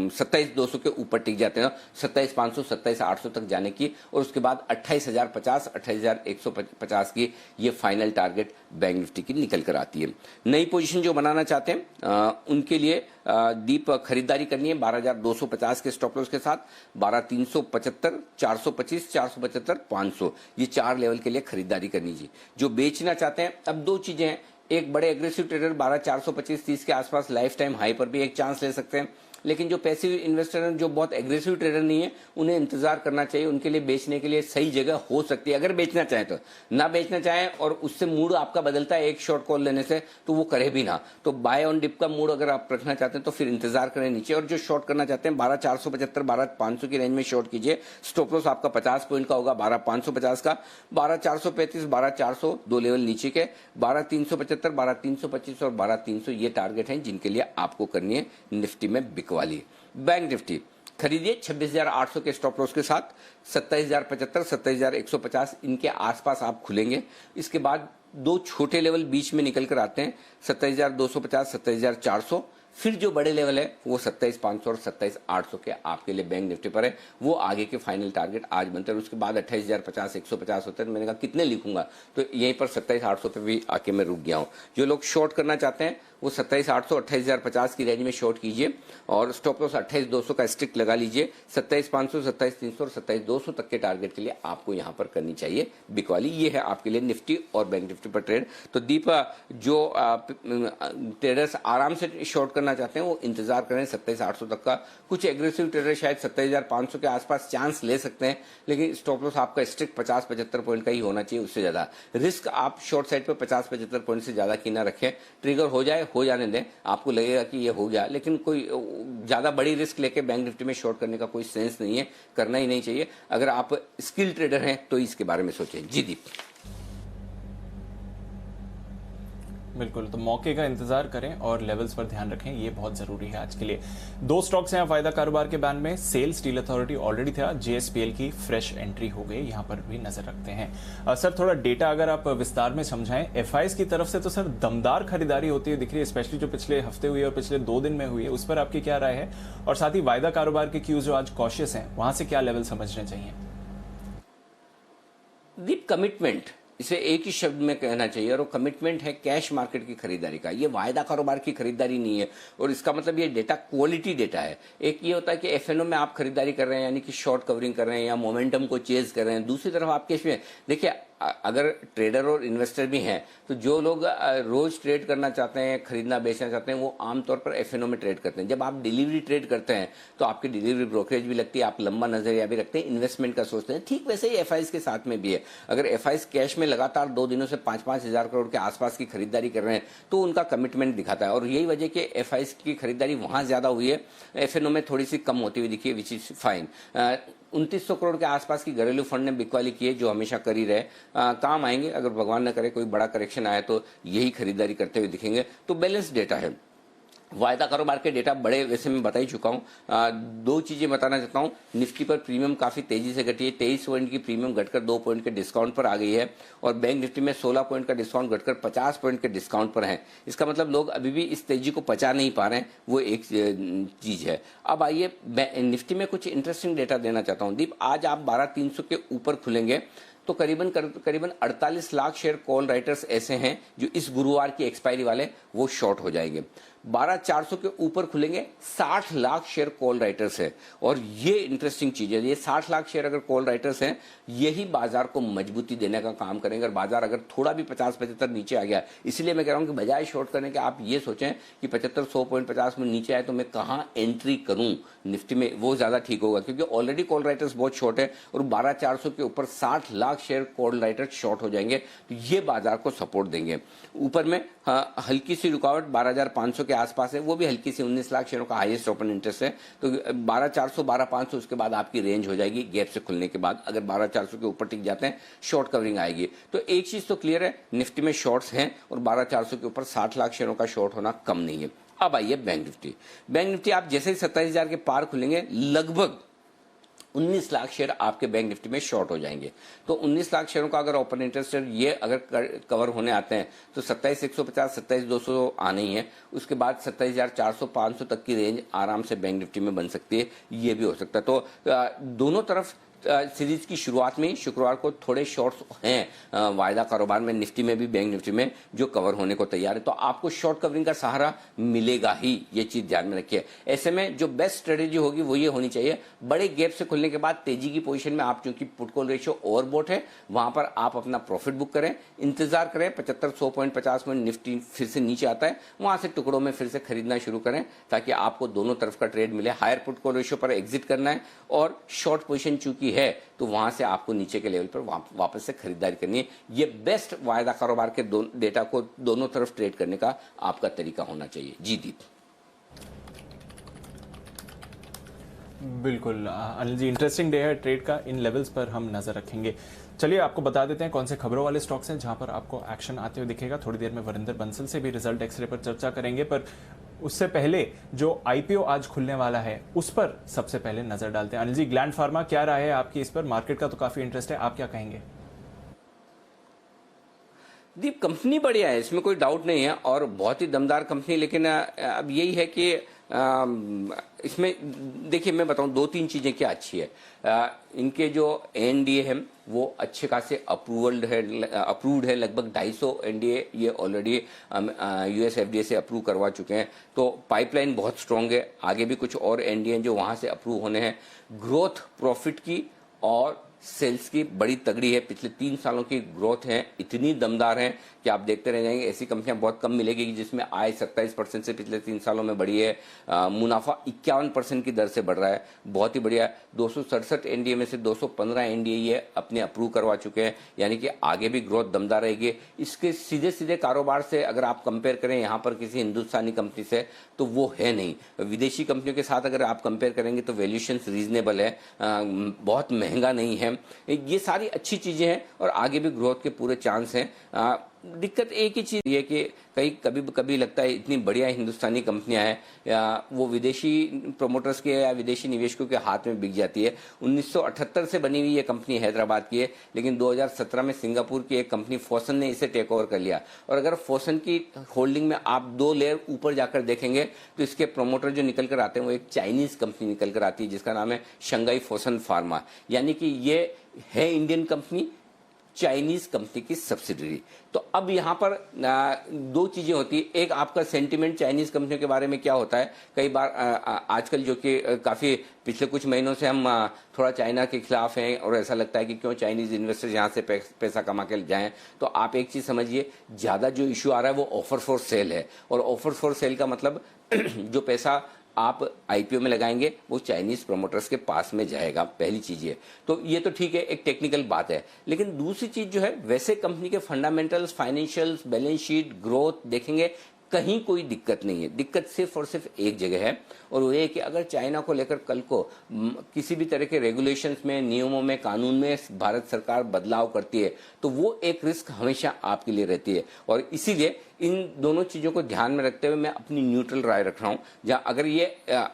27,200 के ऊपर टिक जाते हैं, 27,500, 27,800 तक जाने की, और उसके बाद 28,050, 28,150 की ये फाइनल टारगेट बैंक निफ्टी की निकल कर आती है। नई पोजीशन जो बनाना चाहते हैं उनके लिए दीप खरीदारी करनी है 12,250 के स्टॉप लॉस के साथ, 12,375, 425, 475, 500, ये 4 लेवल के लिए खरीदारी करनी चाहिए। जो बेचना चाहते हैं, अब 2 चीजें हैं, एक बड़े एग्रेसिव ट्रेडर 12,425, 30 के आसपास लाइफ टाइम हाई पर भी एक चांस ले सकते हैं, लेकिन जो पैसिव इन्वेस्टर हैं, जो बहुत एग्रेसिव ट्रेडर नहीं है, उन्हें इंतजार करना चाहिए। उनके लिए बेचने के लिए सही जगह हो सकती है, अगर बेचना चाहें तो। ना बेचना चाहें और उससे मूड आपका बदलता है एक शॉर्ट कॉल लेने से, तो वो करे भी ना। तो बाय ऑन डिप का मूड अगर आप रखना चाहते हैं तो फिर इंतजार करें नीचे। और जो शॉर्ट करना चाहते हैं 12,475, 12,500 की रेंज में शॉर्ट कीजिए। स्टॉप लॉस आपका 50 पॉइंट का होगा 12,550 का, 12,435, 12,400 2 लेवल नीचे के, 12,375, 12,325 और 12,300 ये टारगेट हैं जिनके लिए आपको करनी है निफ्टी में वाली। बैंक निफ्टी खरीदिए 26,800 के स्टॉप लॉस के साथ, 27,075, 27,150 इनके आसपास आप खुलेंगे। इसके बाद 2 छोटे लेवल बीच में निकल कर आते हैं, 27,250, 27,400, फिर जो बड़े लेवल है वो 27,500 और 27,800 के आपके लिए बैंक निफ्टी पर है। वो आगे के फाइनल टारगेट आज बनते हैं। उसके बाद 28,050, 150 होते हैं। मैंने कहा कितने लिखूंगा, तो यहीं पर 27,800 पे भी आके मैं रुक गया हूं। जो लोग शॉर्ट करना चाहते हैं वो 27,800, 28,050 की रेंज में शॉर्ट कीजिए, और स्टॉप लॉस 28,200 का स्ट्रिक्ट लगा लीजिए। 27,500, 27,300 और 27,200 तक के टारगेट के लिए आपको यहां पर करनी चाहिए बिकवाली। ये है आपके लिए निफ्टी और बैंक निफ्टी पर ट्रेड। तो दीपा, जो ट्रेडर्स आराम से शॉर्ट करना चाहते हैं वो इंतजार करें 27,800 तक का। कुछ एग्रेसिव ट्रेडर शायद 27,500 के आसपास चांस ले सकते हैं, लेकिन स्टॉप लॉस आपका स्ट्रिक्ट 50-75 पॉइंट का ही होना चाहिए, उससे ज्यादा रिस्क आप शॉर्ट साइड पर 50-75 पॉइंट से ज्यादा की ना रखें। ट्रिगर हो जाए हो जाने दें, आपको लगेगा कि ये हो गया, लेकिन कोई ज़्यादा बड़ी रिस्क लेके बैंक निफ्टी में शॉर्ट करने का कोई सेंस नहीं है, करना ही नहीं चाहिए। अगर आप स्किल ट्रेडर हैं तो इसके बारे में सोचें। जी दीप। बिल्कुल, तो मौके का इंतजार करें और लेवल्स पर ध्यान रखें, ये बहुत जरूरी है आज के लिए। दो स्टॉक्स हैं फायदा कारोबार के बैन में। सेल स्टील अथॉरिटी ऑलरेडी था, जेएसपीएल की फ्रेश एंट्री हो गई, यहां पर भी नजर रखते हैं। सर थोड़ा डेटा अगर आप विस्तार में समझाएं। एफआईएस की तरफ से तो सर दमदार खरीदारी होती है दिख रही है, स्पेशली जो पिछले हफ्ते हुई है और पिछले 2 दिन में हुई है, उस पर आपकी क्या राय है? और साथ ही वायदा कारोबार के क्यूज जो आज कॉशियस हैं, वहां से क्या लेवल समझने चाहिए? दीप, कमिटमेंट, इसे एक ही शब्द में कहना चाहिए, और वो कमिटमेंट है कैश मार्केट की खरीदारी का। ये वायदा कारोबार की खरीदारी नहीं है, और इसका मतलब ये डेटा क्वालिटी डेटा है। एक ये होता है कि एफएनओ में आप खरीदारी कर रहे हैं, यानी कि शॉर्ट कवरिंग कर रहे हैं या मोमेंटम को चेज कर रहे हैं। दूसरी तरफ आप कैश में देखिए, अगर ट्रेडर और इन्वेस्टर भी हैं तो जो लोग रोज ट्रेड करना चाहते हैं, खरीदना बेचना चाहते हैं, वो आमतौर पर एफएनओ में ट्रेड करते हैं। जब आप डिलीवरी ट्रेड करते हैं तो आपकी डिलीवरी ब्रोकरेज भी लगती है, आप लंबा नजरिया भी रखते हैं, इन्वेस्टमेंट का सोचते हैं। ठीक वैसे ही एफआईएस के साथ में भी है। अगर एफआईएस कैश में लगातार 2 दिनों से 5-5 हजार करोड़ के आसपास की खरीदारी कर रहे हैं तो उनका कमिटमेंट दिखाता है, और यही वजह कि एफआईएस की खरीदारी वहां ज्यादा हुई है, एफएनओ में थोड़ी सी कम होती हुई दिखी है, विच इज फाइन। 2900 करोड़ के आसपास की घरेलू फंड ने बिकवाली की है, जो हमेशा कर ही रहे। काम आएंगे, अगर भगवान न करे कोई बड़ा करेक्शन आए तो यही खरीदारी करते हुए दिखेंगे। तो बैलेंस डेटा है। वायदा कारोबार के डेटा बड़े वैसे मैं बता ही चुका हूं। 2 चीजें बताना चाहता हूं। निफ्टी पर प्रीमियम काफी तेजी से घटी है, 23 पॉइंट की प्रीमियम घटकर 2 पॉइंट के डिस्काउंट पर आ गई है, और बैंक निफ्टी में 16 पॉइंट का डिस्काउंट घटकर 50 पॉइंट के डिस्काउंट पर है। इसका मतलब लोग अभी भी इस तेजी को पचा नहीं पा रहे हैं, वो एक चीज है। अब आइए निफ्टी में कुछ इंटरेस्टिंग डेटा देना चाहता हूं। दीप, आज आप 12,300 के ऊपर खुलेंगे तो करीबन 48 लाख शेयर कॉल राइटर्स ऐसे हैं जो इस गुरुवार की एक्सपायरी वाले वो शॉर्ट हो जाएंगे। 12,400 के ऊपर खुलेंगे 60 लाख शेयर कॉल राइटर्स है, और ये इंटरेस्टिंग चीज है। ये 60 लाख शेयर अगर कॉल राइटर्स हैं, यही बाजार को मजबूती देने का काम करेंगे। और बाजार अगर थोड़ा भी 50-75 नीचे आ गया, इसलिए मैं कह रहा हूं कि बजाय शॉर्ट करने के आप ये सोचें कि 75-100.50 में नीचे आए तो मैं कहां एंट्री करूं निफ्टी में, वो ज्यादा ठीक होगा, क्योंकि ऑलरेडी कॉल राइटर्स बहुत शॉर्ट है, और 12,400 के ऊपर 60 lakh share call writers short हो जाएंगे, तो ये बाजार को सपोर्ट देंगे। ऊपर में हल्की सी रुकावट 12,500 के आसपास है, वो भी हल्की सी, 19 लाख शेयरों का हाईएस्ट ओपन इंटरेस्ट है, तो 12,400 12,500 उसके बाद आपकी रेंज हो जाएगी गैप से खुलने के बाद। अगर 12,400 के ऊपर टिक जाते हैं शॉर्ट कवरिंग आएगी। तो एक चीज तो क्लियर है, निफ्टी में शॉर्ट्स हैं, और 12,400 के ऊपर 60 लाख शेयरों का शॉर्ट होना कम नहीं है। अब आइए बैंक निफ्टी। बैंक निफ्टी आप जैसे ही 27,000 के पार खुलेंगे, लगभग 19 लाख शेयर आपके बैंक निफ्टी में शॉर्ट हो जाएंगे। तो 19 लाख शेयरों का अगर ओपन इंटरेस्ट ये अगर कवर होने आते हैं तो 27,150 27,200 आने ही है। उसके बाद 27,400 500 तक की रेंज आराम से बैंक निफ्टी में बन सकती है, ये भी हो सकता है। तो दोनों तरफ सीरीज की शुरुआत में शुक्रवार को थोड़े शॉर्ट्स हैं वायदा कारोबार में, निफ्टी में भी बैंक निफ्टी में, जो कवर होने को तैयार है। तो आपको शॉर्ट कवरिंग का सहारा मिलेगा ही, ये चीज ध्यान में रखिए। ऐसे में जो बेस्ट स्ट्रेटेजी होगी वो ये होनी चाहिए, बड़े गैप से खुलने के बाद तेजी की पोजीशन में आप, चूंकि पुट कॉल रेशियो ओवरबॉट है, वहां पर आप अपना प्रॉफिट बुक करें, इंतजार करें 75-100.50 में निफ्टी फिर से नीचे आता है, वहां से टुकड़ों में फिर से खरीदना शुरू करें, ताकि आपको दोनों तरफ का ट्रेड मिले। हायर पुट कॉल रेशियो पर एग्जिट करना है, और शॉर्ट पोजीशन चूंकि है तो वहां से आपको नीचे के लेवल पर वापस से खरीदारी करनी है। ये बेस्ट वायदा कारोबार के डेटा को दोनों तरफ ट्रेड करने का आपका तरीका होना चाहिए। जी दीप। बिल्कुल अनिल जी, इंटरेस्टिंग डे है ट्रेड का, इन लेवल्स पर हम नजर रखेंगे। चलिए आपको बता देते हैं कौन से खबरों वाले स्टॉक्स हैं जहां पर आपको एक्शन आते हुए दिखेगा। थोड़ी देर में वरिंदर बंसल से भी रिजल्ट एक्सरे पर चर्चा करेंगे, पर उससे पहले जो आईपीओ आज खुलने वाला है उस पर सबसे पहले नजर डालते हैं। अनिल जी, ग्लैंड फार्मा क्या राय है आपकी इस पर? मार्केट का तो काफी इंटरेस्ट है, आप क्या कहेंगे? दीप, कंपनी बढ़िया है, इसमें कोई डाउट नहीं है, और बहुत ही दमदार कंपनी। लेकिन अब यही है कि इसमें देखिए, मैं बताऊं 2-3 चीजें क्या अच्छी है। इनके जो एनडीए है वो अच्छे खासे अप्रूव्ड है, लगभग 250 एनडीए ये ऑलरेडी यूएस एफडीए से अप्रूव करवा चुके हैं। तो पाइपलाइन बहुत स्ट्रांग है, आगे भी कुछ और एनडीए जो वहां से अप्रूव होने हैं। ग्रोथ, प्रॉफिट की और सेल्स की बड़ी तगड़ी है, पिछले 3 सालों की ग्रोथ है इतनी दमदार है कि आप देखते रह जाएंगे। ऐसी कंपनियां बहुत कम मिलेगी जिसमें आय 27% से पिछले 3 सालों में बढ़ी है, मुनाफा 51% की दर से बढ़ रहा है, बहुत ही बढ़िया। 267 एनडीए में से 215 एनडीए ये अपने अप्रूव करवा चुके हैं, यानी कि आगे भी ग्रोथ दमदार रहेगी। इसके सीधे सीधे कारोबार से अगर आप कंपेयर करें यहाँ पर किसी हिंदुस्तानी कंपनी से, तो वो है नहीं। विदेशी कंपनियों के साथ अगर आप कंपेयर करेंगे तो वैल्यूएशन रीजनेबल है, बहुत महंगा नहीं है। ये सारी अच्छी चीजें हैं और आगे भी ग्रोथ के पूरे चांस हैं। दिक्कत एक ही चीज ये कि कभी कभी लगता है इतनी बढ़िया हिंदुस्तानी कंपनियां हैं या वो विदेशी प्रोमोटर्स के या विदेशी निवेशकों के हाथ में बिक जाती है। 1978 से बनी हुई ये कंपनी हैदराबाद की है, लेकिन 2017 में सिंगापुर की एक कंपनी फोसन ने इसे टेक ओवर कर लिया। और अगर फोसन की होल्डिंग में आप 2 लेयर ऊपर जाकर देखेंगे तो इसके प्रोमोटर जो निकल कर आते हैं वो एक चाइनीज कंपनी निकल कर आती है जिसका नाम है शंघाई फोसन फार्मा, यानी कि ये है इंडियन कंपनी चाइनीज कंपनी की सब्सिडरी। तो अब यहाँ पर 2 चीजें होती है, एक आपका सेंटिमेंट चाइनीज कंपनियों के बारे में क्या होता है। कई बार आजकल जो कि काफी पिछले कुछ महीनों से हम थोड़ा चाइना के खिलाफ हैं और ऐसा लगता है कि क्यों चाइनीज इन्वेस्टर्स यहाँ से पैसा कमा के जाएं। तो आप एक चीज समझिए, ज्यादा जो इश्यू आ रहा है वो ऑफर फॉर सेल है, और ऑफर फॉर सेल का मतलब जो पैसा आप आईपीओ में लगाएंगे वो चाइनीज प्रोमोटर्स के पास में जाएगा, पहली चीज ये। तो ये तो ठीक है, एक टेक्निकल बात है। लेकिन दूसरी चीज जो है, वैसे कंपनी के fundamentals, financials, balance sheet, growth देखेंगे, कहीं कोई दिक्कत नहीं है। दिक्कत सिर्फ और सिर्फ एक जगह है, और वो ये कि अगर चाइना को लेकर कल को किसी भी तरह के रेगुलेशंस में, नियमों में, कानून में भारत सरकार बदलाव करती है तो वो एक रिस्क हमेशा आपके लिए रहती है। और इसीलिए इन दोनों चीजों को ध्यान में रखते हुए मैं अपनी न्यूट्रल राय रख रहा हूं। जहां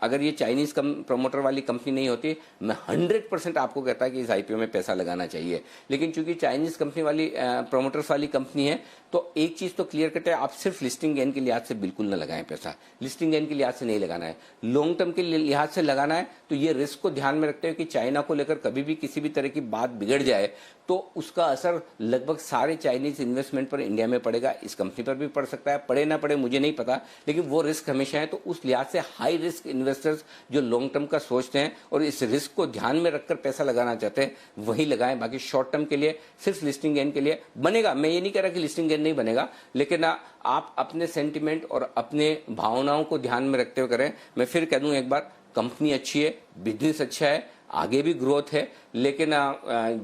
अगर ये चाइनीज प्रोमोटर वाली कंपनी नहीं होती, मैं 100% आपको कहता है कि इस आईपीओ में पैसा लगाना चाहिए। लेकिन चूंकि चाइनीज कंपनी वाली प्रोमोटर्स वाली कंपनी है, तो एक चीज तो क्लियर कट है, आप सिर्फ लिस्टिंग गेन के लिहाज से बिल्कुल न लगाएं पैसा। लिस्टिंग गेन के लिहाज से नहीं लगाना है, लॉन्ग टर्म के लिहाज से लगाना है। तो ये रिस्क को ध्यान में रखते हुए कि चाइना को लेकर कभी भी किसी भी तरह की बात बिगड़ जाए तो उसका असर लगभग सारे चाइनीज इन्वेस्टमेंट पर इंडिया में पड़ेगा। इस कंपनी पर भी पड़ सकता है, पड़े ना पड़े मुझे नहीं पता, लेकिन वो रिस्क हमेशा है। तो उस लिहाज से हाई रिस्क इन्वेस्टर्स जो लॉन्ग टर्म का सोचते हैं और इस रिस्क को ध्यान में रखकर पैसा लगाना चाहते हैं, वही लगाएं। बाकी शॉर्ट टर्म के लिए सिर्फ लिस्टिंग गेन के लिए बनेगा, मैं ये नहीं कह रहा कि लिस्टिंग गेन नहीं बनेगा, लेकिन आप अपने सेंटिमेंट और अपने भावनाओं को ध्यान में रखते हुए करें। मैं फिर कह दूं एक बार, कंपनी अच्छी है, बिजनेस अच्छा है, आगे भी ग्रोथ है, लेकिन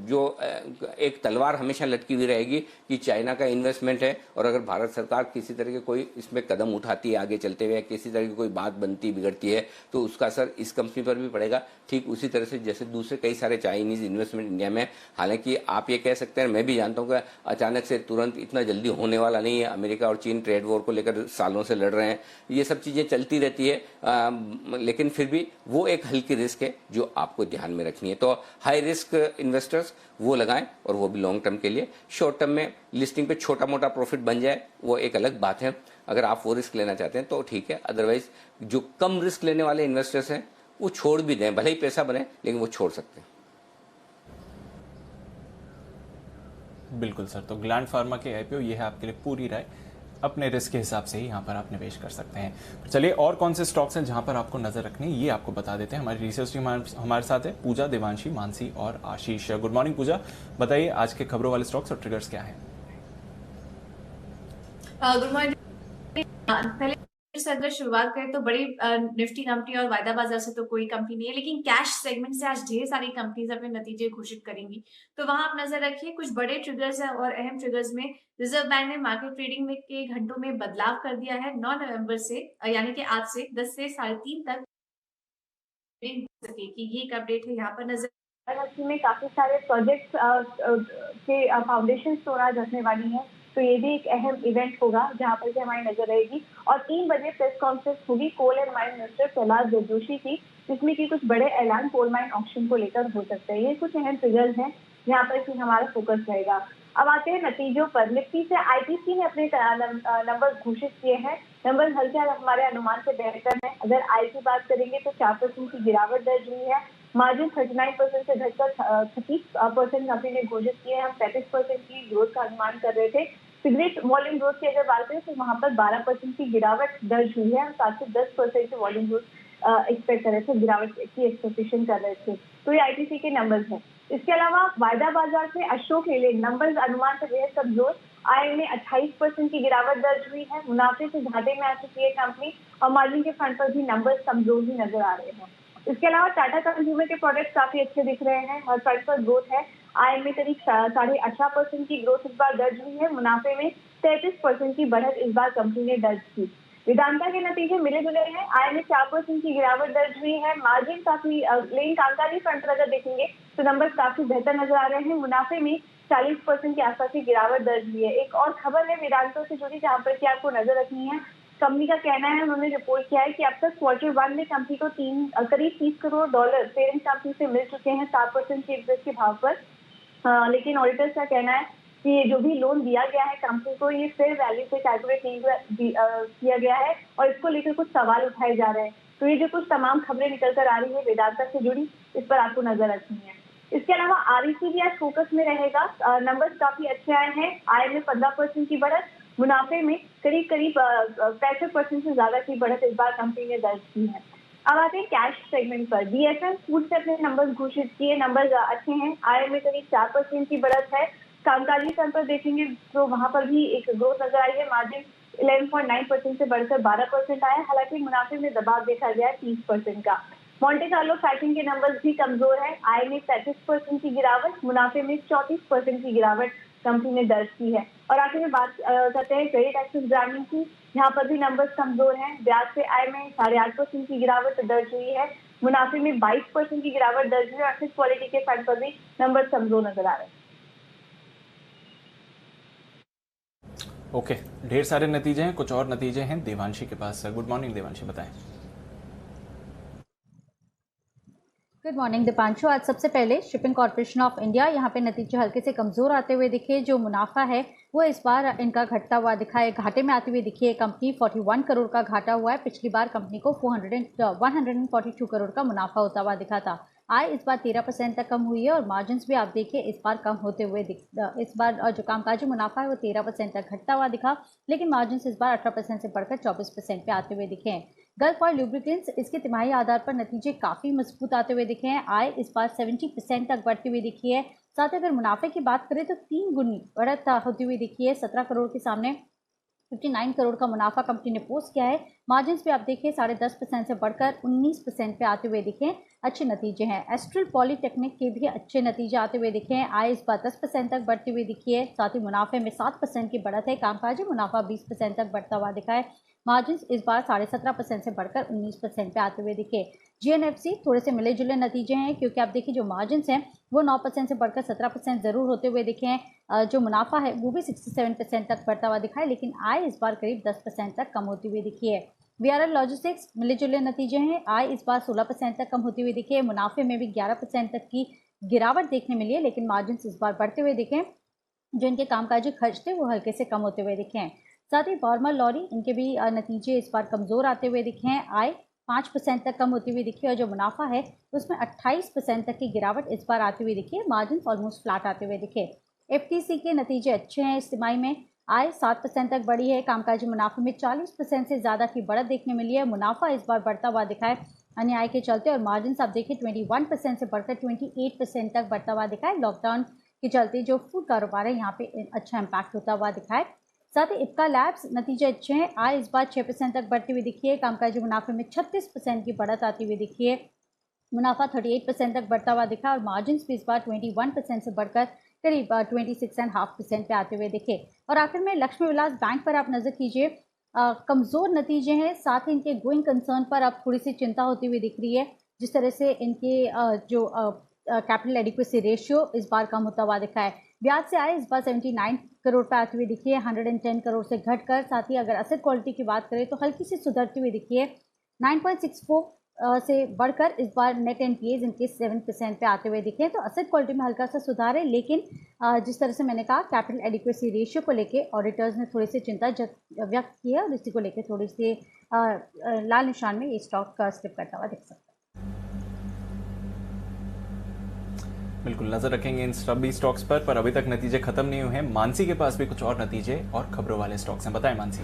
जो एक तलवार हमेशा लटकी हुई रहेगी कि चाइना का इन्वेस्टमेंट है, और अगर भारत सरकार किसी तरह के कोई इसमें कदम उठाती है आगे चलते हुए, किसी तरह की कोई बात बनती बिगड़ती है, तो उसका असर इस कंपनी पर भी पड़ेगा, ठीक उसी तरह से जैसे दूसरे कई सारे चाइनीज इन्वेस्टमेंट इंडिया में। हालांकि आप ये कह सकते हैं, मैं भी जानता हूं कि अचानक से तुरंत इतना जल्दी होने वाला नहीं है। अमेरिका और चीन ट्रेड वॉर को लेकर सालों से लड़ रहे हैं, ये सब चीजें चलती रहती है, लेकिन फिर भी वो एक हल्की रिस्क है जो आपको ध्यान में रखनी है। तो हाई रिस्क इन्वेस्टर्स वो लगाएं, और वो भी लॉन्ग टर्म के लिए। शॉर्ट टर्म में लिस्टिंग पे छोटा मोटा प्रॉफिट बन जाए वो एक अलग बात है, अगर आप वो रिस्क लेना चाहते हैं तो ठीक है। अदरवाइज जो कम रिस्क लेने वाले इन्वेस्टर्स हैं वो छोड़ भी दें, भले ही पैसा बने लेकिन वो छोड़ सकते हैं। बिल्कुल सर, तो ग्लैंड फार्मा के आईपीओ ये है आपके लिए पूरी राय, अपने रिस्क के हिसाब से ही यहाँ पर आप निवेश कर सकते हैं। चलिए, और कौन से स्टॉक्स हैं जहाँ पर आपको नजर रखनी है ये आपको बता देते हैं। हमारी रिसर्च टीम हमारे साथ है, पूजा, देवांशी, मानसी और आशीष। गुड मॉर्निंग पूजा, बताइए आज के खबरों वाले स्टॉक्स और ट्रिगर्स क्या हैं? Good morning. पहले से अगर शुरुआत करें तो बड़ी निफ्टी कंपनी और वायदा बाजार से तो कोई कंपनी नहीं है, लेकिन कैश सेगमेंट से आज ढेर सारी कंपनीज अपने नतीजे घोषित करेंगी, तो वहां आप नजर रखिए। कुछ बड़े ट्रिगर्स हैं और अहम ट्रिगर्स में रिजर्व बैंक ने मार्केट ट्रेडिंग में के घंटों में बदलाव कर दिया है। 9 नवंबर से यानी कि आज से 10 से 3:30 तक ट्रेडिंग हो सकेगी। ये एक अपडेट है। यहाँ पर नजर में काफी सारे प्रोजेक्ट्स के फाउंडेशन स्टोन आज रखने वाली है, तो ये भी एक अहम इवेंट होगा जहां पर हमारी नजर रहेगी। और 3 बजे प्रेस कॉन्फ्रेंस होगी coal and mine minister Prahlad Joshi की, जिसमें कि कुछ बड़े ऐलान कोल माइन ऑक्शन को लेकर हो सकते हैं। ये कुछ अहम फिगर्स हैं जहाँ पर कि हमारा फोकस रहेगा। अब आते हैं नतीजों पर। निफ्टी से आईटीसी ने अपने नंबर घोषित किए हैं। नंबर हल्के हमारे अनुमान से बेहतर है। अगर आई की बात करेंगे तो 4% की गिरावट दर्ज हुई है। मार्जिन 39% से घटकर 30% कंपनी ने घोषित किए। हम 35% की ग्रोथ का अनुमान कर रहे थे। सिगरेट वॉल्यूम ग्रोथ की अगर बात करें तो वहां पर 12% की गिरावट दर्ज हुई है। हम 7 से 10% की वॉल्यूम ग्रोथ एक्सपेक्ट कर रहे थे, गिरावट की एक्सपेक्टेशन कर रहे थे। तो ये आईटीसी के नंबर्स हैं। इसके अलावा वायदा बाजार से अशोक लेलैंड नंबर्स अनुमान से बेहद कमजोर, आय में 28% की गिरावट दर्ज हुई है, मुनाफे से घाटे में आ चुकी है कंपनी और मार्जिन के फ्रंट पर भी नंबर्स कमजोर ही नजर आ रहे हैं। इसके अलावा टाटा कंज्यूमर के प्रोडक्ट्स काफी अच्छे दिख रहे हैं, हर फ्रंट पर ग्रोथ है, आय में करीब 18.5% की ग्रोथ इस बार दर्ज हुई है, मुनाफे में 33% की बढ़त इस बार कंपनी ने दर्ज की। वेदांता के नतीजे मिले जुले हैं, आय में 4% की गिरावट दर्ज हुई है, मार्जिन काफी, लेकिन कामकाजी फ्रंट पर अगर देखेंगे तो नंबर काफी बेहतर नजर आ रहे हैं, मुनाफे में 40% के आसपास की गिरावट दर्ज हुई है। एक और खबर है वेदांता से जुड़ी जहां पर कि आपको नजर रखनी है। कंपनी का कहना है, उन्होंने रिपोर्ट किया है कि अब तक Q1 में कंपनी को करीब $30 करोड़ पेरेंट कंपनी से मिल चुके हैं 7% के एग्जिट के भाव पर, लेकिन ऑडिटर्स का कहना है कि जो भी लोन दिया गया है कंपनी को ये फेयर वैल्यू से कैलकुलेट नहीं किया गया है और इसको लेकर कुछ सवाल उठाए जा रहे हैं। तो ये जो कुछ तमाम खबरें निकल कर आ रही है वेदांता से जुड़ी, इस पर आपको नजर रखनी है। इसके अलावा REC भी आज फोकस में रहेगा, नंबर्स काफी अच्छे आए हैं, आय में 15% की बढ़त, मुनाफे में करीब 65% से ज्यादा की बढ़त इस बार कंपनी ने दर्ज की है। अब आते हैं कैश सेगमेंट पर। DFM फूड से अपने नंबर्स घोषित किए, नंबर्स अच्छे हैं, आय में करीब 4% की बढ़त है, कामकाजी स्तर पर देखेंगे तो वहां पर भी एक ग्रोथ नजर आई है, मार्जिन 11.9% से बढ़कर 12% आया, हालांकि मुनाफे में दबाव देखा गया है 30% का। मॉन्टे कार्लो फैक्टरिंग के नंबर्स भी कमजोर है, आय में 35% की गिरावट, मुनाफे में 34% की गिरावट कंपनी ने दर्ज की है। और आखिर में बात करते हैं क्रेडिट एक्सेस ग्रामीण की, यहाँ पर भी नंबर्स कमजोर हैं, ब्याज से आय में 8.5% की गिरावट दर्ज हुई है, मुनाफे में 22% की गिरावट दर्ज हुई है, एसेट क्वालिटी के फ्रंट पर भी नंबर्स कमजोर नजर आ रहे हैं। ओके, ढेर सारे नतीजे हैं, कुछ और नतीजे हैं देवांशी के पास। गुड मॉर्निंग देवांशी, बताएं। Good morning Deepanshu. आज सबसे पहले शिपिंग कॉर्पोरेशन ऑफ इंडिया, यहाँ पे नतीजे हल्के से कमजोर आते हुए दिखे। जो मुनाफा है वो इस बार इनका घटता हुआ दिखा है, घाटे में आती हुई दिखी है कंपनी। 41 करोड़ का घाटा हुआ है, पिछली बार कंपनी को 142 करोड़ का मुनाफा होता हुआ दिखा था। आय इस बार 13% तक कम हुई है और मार्जिन्स भी आप देखिए इस बार कम होते हुए इस बार जो कामकाजी मुनाफा है वो 13% तक घटता हुआ दिखा, लेकिन मार्जिन्स इस बार 18% से बढ़कर 24% पे आते हुए दिखे हैं। गल्फ ऑयल लुब्रिकेंट्स, इसके तिमाही आधार पर नतीजे काफ़ी मजबूत आते हुए दिखे हैं। आय इस बार 70% तक बढ़ती हुई दिखी है। साथ ही अगर मुनाफे की बात करें तो 3 गुनी बढ़त होती हुई दिखी है। 17 करोड़ के सामने 59 करोड़ का मुनाफा कंपनी ने पोस्ट किया है। मार्जिन्स भी आप देखिए 10.5% से बढ़कर 19% पे आते हुए दिखे, अच्छे नतीजे हैं। एस्ट्रल पॉलीटेक्निक के भी अच्छे नतीजे आते हुए दिखे हैं। आय इस बार 10% तक बढ़ती हुई दिखी है, साथ ही मुनाफे में 7% की बढ़त है। कामकाजी मुनाफा 20% तक बढ़ता हुआ दिखा है। मार्जिन्स इस बार 17.5% से बढ़कर 19% पे आते हुए दिखे। GNFC थोड़े से मिले जुले नतीजे हैं, क्योंकि आप देखिए जो मार्जिन्स हैं वो 9% से बढ़कर 17% जरूर होते हुए दिखे हैं। जो मुनाफा है वो भी 67% तक बढ़ता हुआ दिखा है, लेकिन आय इस बार करीब 10% तक कम होती हुई दिखी है। VRL लॉजिस्टिक्स मिले जुले नतीजे हैं। आय इस बार 16% तक कम होती हुई दिखी है। मुनाफे में भी 11% तक की गिरावट देखने मिली है, लेकिन मार्जिन्स इस बार बढ़ते हुए दिखे। जो इनके कामकाजी खर्च थे वो हल्के से कम होते हुए दिखे हैं। साथ ही बॉर्मर लॉरी, इनके भी नतीजे इस बार कमजोर आते हुए दिखे हैं। आय 5% तक कम होती हुई दिखी और जो मुनाफा है उसमें 28% तक की गिरावट इस बार आती हुई दिखी है। मार्जिन ऑलमोस्ट फ्लैट आते हुए दिखे। FTC के नतीजे अच्छे हैं इस तिमाही में। आय 7% तक बढ़ी है। कामकाजी मुनाफे में 40% से ज़्यादा की बढ़त देखने मिली है। मुनाफा इस बार बढ़ता हुआ दिखा है अन्य आय के चलते, और मार्जिन आप देखिए 21% से बढ़कर 28% तक बढ़ता हुआ दिखा है। लॉकडाउन के चलते जो फूड कारोबार है यहाँ पे अच्छा इम्पैक्ट होता हुआ दिखा है। साथ ही इप्का लैब्स नतीजे अच्छे हैं। आय इस बार 6% तक बढ़ती हुई दिखी है। कामकाजी मुनाफे में 36% की बढ़त आती हुई दिखी है। मुनाफा 38% तक बढ़ता हुआ दिखा और मार्जिन भी इस बार 21% से बढ़कर करीब 26.5% पे आते हुए दिखे। और आखिर में लक्ष्मी विलास बैंक पर आप नजर कीजिए, कमजोर नतीजे हैं। साथ ही इनके गोइंग कंसर्न पर अब थोड़ी सी चिंता होती हुई दिख रही है, जिस तरह से इनके जो कैपिटल एडिक्वेसी रेशियो इस बार कम होता हुआ दिखा है। ब्याज से आए इस बार 79 करोड़ पे आती हुई दिखी है, 110 करोड़ से घटकर। साथ ही अगर एसेट क्वालिटी की बात करें तो हल्की सी सुधरती हुई दिखी है। 9.64 से बढ़कर इस बार नेट NPAs इनके 7% पे आते हुए दिखे। तो एसेट क्वालिटी में हल्का सा सुधार है, लेकिन जिस तरह से मैंने कहा कैपिटल एडिक्वेसी रेशियो को लेके ऑडिटर्स ने थोड़ी सी चिंता व्यक्त की है और इसी को लेके थोड़ी सी लाल निशान में ये स्टॉक स्लिप करता हुआ दिख सकता है। बिल्कुल नजर रखेंगे इन सभी स्टॉक्स पर अभी तक नतीजे खत्म नहीं हुए हैं। मानसी के पास भी कुछ और नतीजे और खबरों वाले स्टॉक्स हैं, बताएं मानसी।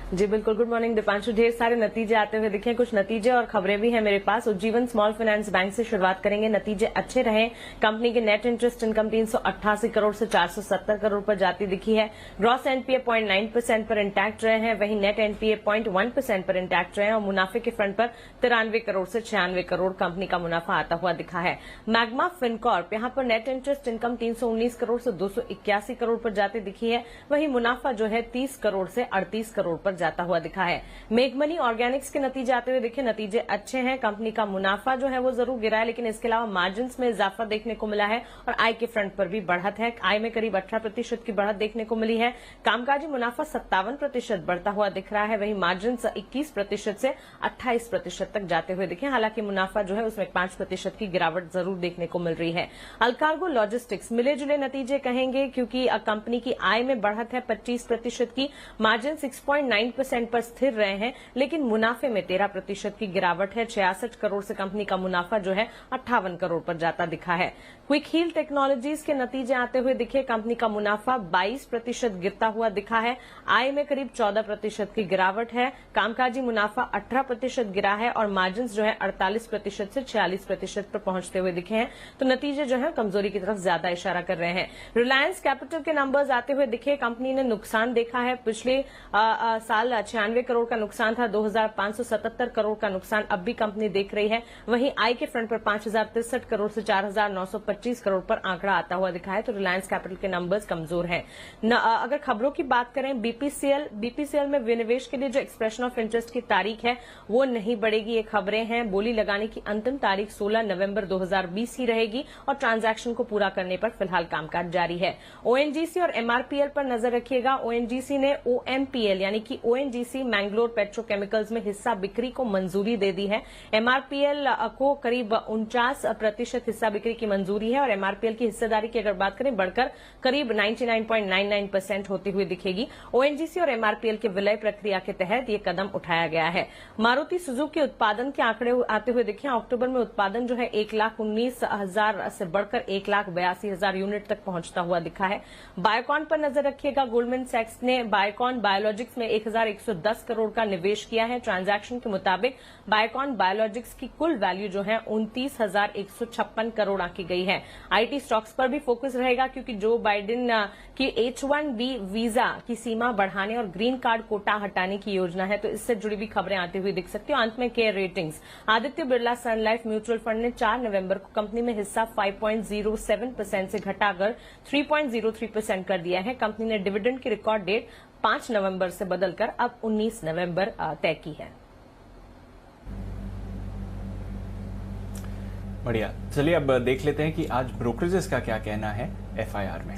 जी बिल्कुल, गुड मॉर्निंग दीपांशु। ढेर सारे नतीजे आते हुए दिखे, कुछ नतीजे और खबरें भी हैं मेरे पास। उज्जीवन स्मॉल फाइनेंस बैंक से शुरुआत करेंगे। नतीजे अच्छे रहे। कंपनी के नेट इंटरेस्ट इनकम 388 करोड़ से 470 करोड़ पर जाती दिखी है। ग्रॉस एनपीए 0.9% पर इंटैक्ट रहे हैं, वहीं नेट एनपीए 0.1% पर इंटैक्ट रहे हैं और मुनाफे के फ्रंट पर 93 करोड़ से 96 करोड़ कंपनी का मुनाफा आता हुआ दिखा है। मैग्मा फिनकॉर्प यहां पर नेट इंटरेस्ट इनकम 319 करोड़ से 281 करोड़ पर जाती दिखी है, वहीं मुनाफा जो है 30 करोड़ से 38 करोड़ पर जाता हुआ दिखा है। मेघमनी ऑर्गेनिक्स के नतीजे आते हुए दिखे। नतीजे अच्छे हैं। कंपनी का मुनाफा जो है वो जरूर गिरा है, लेकिन इसके अलावा मार्जिन में इजाफा देखने को मिला है और आय के फ्रंट पर भी बढ़त है। आय में करीब 18% की बढ़त देखने को मिली है। कामकाजी मुनाफा 57% बढ़ता हुआ दिख रहा है, वहीं मार्जिन 21% से 28% तक जाते हुए दिखे। हालांकि मुनाफा जो है उसमें 5% की गिरावट जरूर देखने को मिल रही है। अल्कार्गो लॉजिस्टिक्स मिले जुले नतीजे कहेंगे, क्योंकि कंपनी की आय में बढ़त है 25% की, मार्जिन 6.9% पर स्थिर रहे हैं, लेकिन मुनाफे में 13% की गिरावट है। 66 करोड़ से कंपनी का मुनाफा जो है 58 करोड़ पर जाता दिखा है। क्विक हील टेक्नोलॉजीज के नतीजे आते हुए दिखे। कंपनी का मुनाफा 22% गिरता हुआ दिखा है। आय में करीब 14% की गिरावट है। कामकाजी मुनाफा 18% गिरा है और मार्जिन जो है 48% से 46% पर पहुंचते हुए दिखे हैं। तो नतीजे जो है कमजोरी की तरफ ज्यादा इशारा कर रहे हैं। रिलायंस कैपिटल के नंबर्स आते हुए दिखे। कंपनी ने नुकसान देखा है। पिछले साल 96 करोड़ का नुकसान था, 2577 करोड़ का नुकसान अब भी कंपनी देख रही है। वहीं आय के फ्रंट पर 5063 करोड़ से 4925 करोड़ पर आंकड़ा आता हुआ दिखा है। तो रिलायंस कैपिटल के नंबर्स कमजोर हैं। अगर खबरों की बात करें, बीपीसीएल में विनिवेश के लिए जो एक्सप्रेशन ऑफ इंटरेस्ट की तारीख है वो नहीं बढ़ेगी, ये खबरें हैं। बोली लगाने की अंतिम तारीख 16 नवंबर 2020 ही रहेगी और ट्रांजैक्शन को पूरा करने पर फिलहाल कामकाज जारी है। ओएनजीसी और एमआरपीएल पर नजर रखिएगा। ओएनजीसी ने ओएमपीएल यानी कि ओएनजीसी मैंगलोर पेट्रोकेमिकल्स में हिस्सा बिक्री को मंजूरी दे दी है। एमआरपीएल को करीब 49% हिस्सा बिक्री की मंजूरी है और एमआरपीएल की हिस्सेदारी की अगर बात करें बढ़कर करीब 99.99% होती हुई दिखेगी। ओएनजीसी और एमआरपीएल के विलय प्रक्रिया के तहत ये कदम उठाया गया है। मारुति सुजुकी उत्पादन के आंकड़े आते हुए दिखे। अक्टूबर में उत्पादन जो है 1,19,000 से बढ़कर 1,82,000 यूनिट तक पहुंचता हुआ दिखा है। बायोकॉन पर नजर रखिएगा। गोल्डमैन सैक्स ने बायोकॉन बायोलॉजिक्स में 1,110 करोड़ का निवेश किया है। ट्रांजैक्शन के मुताबिक बायोकॉन बायोलॉजिक्स की कुल वैल्यू जो है 29,156 करोड़ आंकी गई है। आईटी स्टॉक्स पर भी फोकस रहेगा, क्योंकि जो बाइडेन की H1B वीजा की सीमा बढ़ाने और ग्रीन कार्ड कोटा हटाने की योजना है, तो इससे जुड़ी भी खबरें आती हुई दिख सकती है। अंत में केयर रेटिंग्स। आदित्य बिरला सन लाइफ म्यूचुअल फंड ने 4 नवंबर को कंपनी में हिस्सा 5.07% से घटाकर 3.03% कर दिया है। कंपनी ने डिविडेंड की रिकॉर्ड डेट 5 नवंबर से बदलकर अब 19 नवंबर तय की है। बढ़िया, चलिए अब देख लेते हैं कि आज ब्रोकरेजेस का क्या कहना है एफआईआर में।